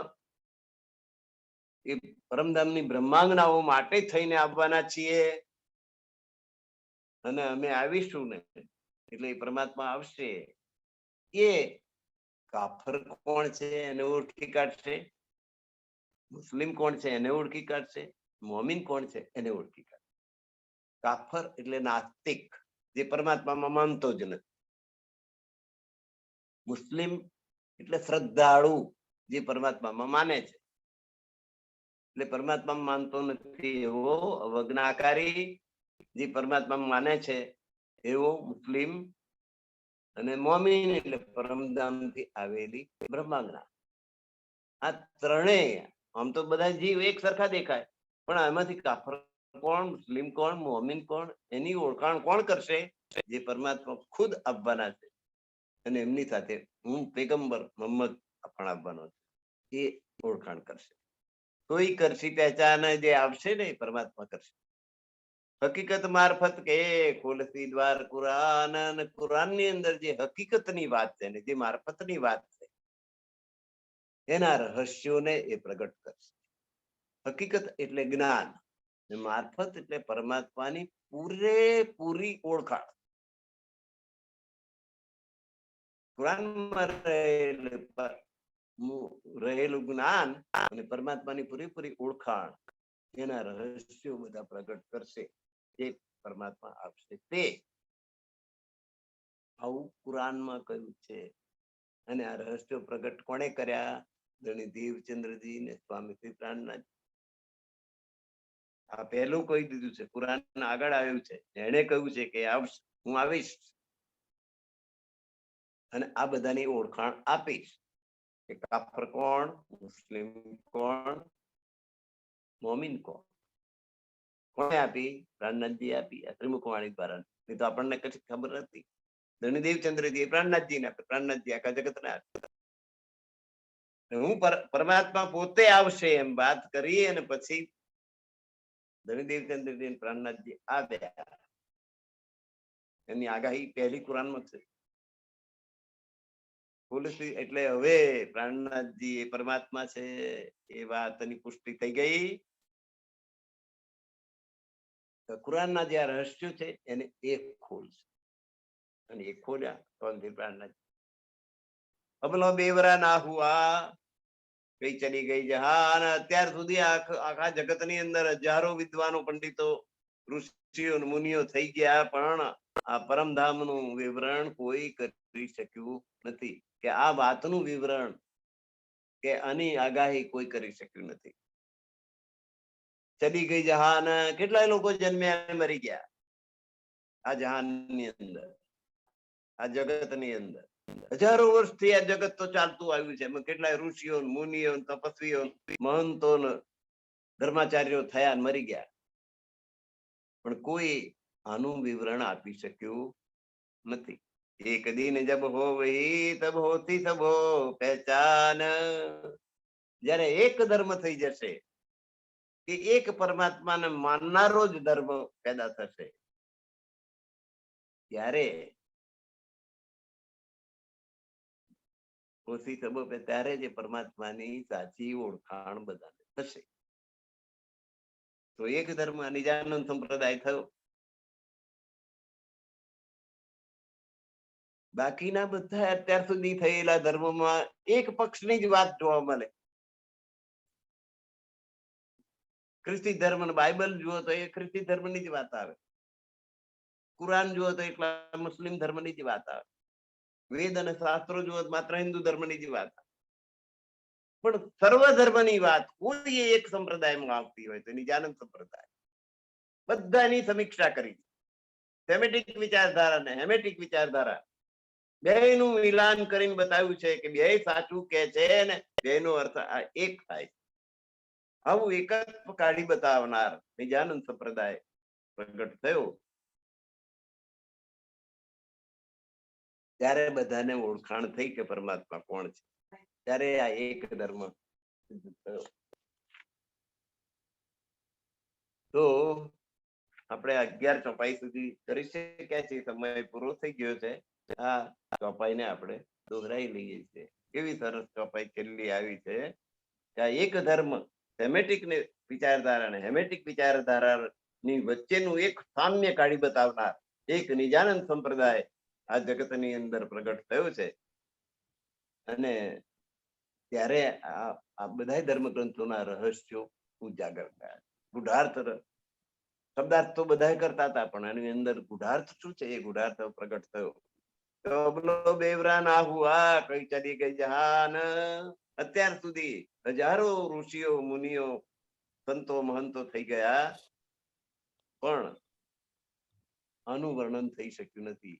એ પરમધામની બ્રહ્માંગનાઓ માટે થઈને આવવાના છીએ. અને અમે આવીશું ને એટલે એ પરમાત્મા આવશે. એ કાફર કોણ છે એને ઓળખી કાઢશે, મુસ્લિમ કોણ છે એને ઓળખી કાઢશે, મોમિન કોણ છે એને ઓળખી કાઢશે. કાફર એટલે નાસ્તિક, જે પરમાત્મામાં માનતો જ નથી. મુસ્લિમ એટલે શ્રદ્ધાળુ, જે પરમાત્મામાં માને છે. એટલે પરમાત્મા માનતો નથી એવો અવજ્ઞાકારી, જે પરમાત્મા માને છે એવો મુસ્લિમ, અને મોમીન એટલે પરમધામ થી આવેલી બ્રહ્માંજ્ઞા. આ ત્રણેય આમ તો બધા જીવ એક સરખા દેખાય, પણ આમાંથી કાફર કોણ, મુસ્લિમ કોણ, મોમીન કોણ, એની ઓળખાણ કોણ કરશે? જે પરમાત્મા ખુદ આપવાના છે, અને એમની સાથે હું પેગમ્બર મોહમ્મદ પણ આપવાનો છું, એ ઓળખાણ કરશે. કોઈ કરશી પહેચાન જે આવશે ને એ પરમાત્મા કરશે. હકીકત મારફત કે ખોલસી દ્વાર કુરાન, અને કુરાન ની અંદર જે હકીકતની વાત છે ને જે મારફતની વાત છે, એના રહસ્યોને એ પ્રગટ કરશે. હકીકત એટલે જ્ઞાન, મારફત એટલે પરમાત્માની પૂરેપૂરી ઓળખાણ. કુરાનમાં રહેલું જ્ઞાન અને પરમાત્માની પૂરેપૂરી ઓળખાણ, એના રહસ્યો બધા પ્રગટ કરશે, જે પરમાત્મા આપશે તે. આવું કુરાનમાં કહ્યું છે. અને આ રહસ્યો પ્રગટ કોણે કર્યા? ધણી દેવચંદ્રજી ને સ્વામી શ્રી પ્રાણનાથ. આ પહેલું કહી દીધું છે, કુરાન આગળ આવ્યું છે, એને કહ્યું છે કે હું આવીશ અને આ બધાની ઓળખાણ આપીશ, કે કાફર કોણ, મુસ્લિમ કોણ, મોમીન કોણ. કોણે આપી? પ્રાણનાથજી આપી, ત્રિમુખવાણી દ્વારા. નહીં તો આપણને કશી ખબર નથી. ધણી દેવચંદ્રજી પ્રાણનાથજી ને આપે, પ્રાણનાથજી આખા જગત ને આપે. હું પરમાત્મા પોતે આવશે એમ વાત કરી, અને પછી ધણી દેવચંદ્રજી પ્રાણનાથજી આવ્યા. એની આગાહી પહેલી કુરાનમાં છે. એટલે હવે પ્રાણનાથજી એ પરમાત્મા છે એ વાતની પુષ્ટિ થઈ ગઈ. કુરાનના જે રહસ્યો છે એને એક ખોલશે, અને એ ખોલ્યા તો પ્રાણનાથજી. અબલો બેવરા ના હુઆ, કઈ ચલી ગઈ જહાન. અત્યાર સુધી આખા જગત ની અંદર હજારો વિદ્વાનો, પંડિતો, ઋષિઓ, મુનિઓ થઈ ગયા, પણ આ પરમધામ નું વિવરણ કોઈ કરી શક્યું નથી, કે આ વાતનું વિવરણ કે આની આગાહી કોઈ કરી શક્યું નથી. ચલી ગઈ જહાન, કેટલાય લોકો જન્મ્યા મરી ગયા આ જહાન ની અંદર, આ જગત ની અંદર. હજારો વર્ષથી આ જગત તો ચાલતું આવ્યું છે. કેટલાય ઋષિઓ, મુનિઓ, તપસ્વીઓ, મહંતો, ધર્માચાર્યો થયા, મરી ગયા, પણ કોઈ આનું વિવરણ આપી શક્યું નથી. એક દિન જબ હો વહી તબ હોતી સબ હો પહેચાન. જયારે એક ધર્મ થઈ જશે, કે એક પરમાત્માને માનનારો જ ધર્મ પેદા થશે, ત્યારે ત્યારે જે પરમાત્માની સાચી ઓળખાણ બધાને થશે. તો એક ધર્મ નિજાનંદ સંપ્રદાય થયો. બાકીના બધા અત્યાર સુધી થયેલા ધર્મોમાં એક પક્ષની જ વાત જોવા મળે. ખ્રિસ્તી ધર્મ, બાઇબલ જુઓ તો એ ખ્રિસ્તી ધર્મની જ વાત આવે. કુરાન જુઓ તો એટલા મુસ્લિમ ધર્મની જ વાત આવે. વેદ અને શાસ્ત્રો જુઓ માત્ર હિન્દુ ધર્મની જ વાત આવે. પણ સર્વ ધર્મની વાત કોઈ એક સંપ્રદાયમાં આવતી હોય તો નિજાનંદ સંપ્રદાય. બધાની સમીક્ષા કરી, સેમેટિક વિચારધારા ને હેમેટિક વિચારધારા બેનું મિલાન કરીને બતાવ્યું છે કે બે સાચું કે છે ને બેનો અર્થ એક થાય. આવું એકત્વ કાઢી બતાવનાર નિજાનંદ સંપ્રદાય પ્રગટ થયો. ત્યારે બધાને ઓળખાણ થઈ કે પરમાત્મા કોણ છે. ત્યારે આ એક ધર્મ થયો. તો આપણે 11 ચોપાઈ સુધી કરી શક્યા છીએ. સમય પૂરો થઈ ગયો છે. આ ચોપાઈને આપણે દોહરાઈ લઈએ છીએ. કેવી સરસ ચોપાઈ છેલ્લી આવી છે કે આ એક ધર્મ, હેમેટિક ને વિચારધારા અને હેમેટિક વિચારધારા ની વચ્ચેનું એક સામ્ય કાઢી બતાવનાર એક નિજાનંદ સંપ્રદાય આ જગતની અંદર પ્રગટ થયો છે. અને ત્યારે આ બધા ધર્મ ગ્રંથોના રહસ્યો ઉજાગર થયા. ગુઢાર્થ શબ્દાર્થ તો બધા કરતા હતા, પણ એની અંદર ગુઢાર્થ શું છે એ ગુઢાર્થ પ્રગટ થયો. તો બોલો બેવરા ના હુઆ, કઈ ચલી ગઈ જહાન. અત્યાર સુધી હજારો ઋષિઓ, મુનિઓ, સંતો મહંતો થઈ ગયા, પણ આનું વર્ણન થઈ શક્યું નથી.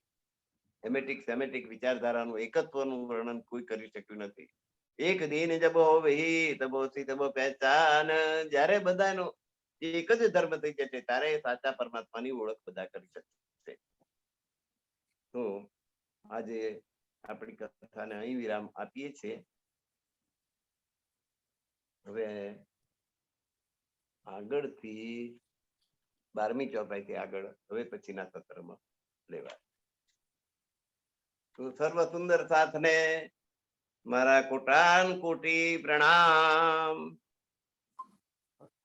એમેટિક સેમેટિક વિચારધારાનું એકત્વનું વર્ણન કોઈ કરી શક્યું નથી. એક દિન જબ હોવી તબો સી તબો પહેચાન, જ્યારે બધાનો એક જ ધર્મ થઈ જશે ત્યારે સાચા પરમાત્માની ઓળખ બધા કરી શકશે. તો આજે આપણી કથાને અહીં વિરામ આપીએ છીએ. હવે આગળથી 12મી ચોપાઈથી આગળ હવે પછીના સત્રમાં લેવા. તો સર્વ સુંદર સાથને મારા કોટાન કોટી પ્રણામ.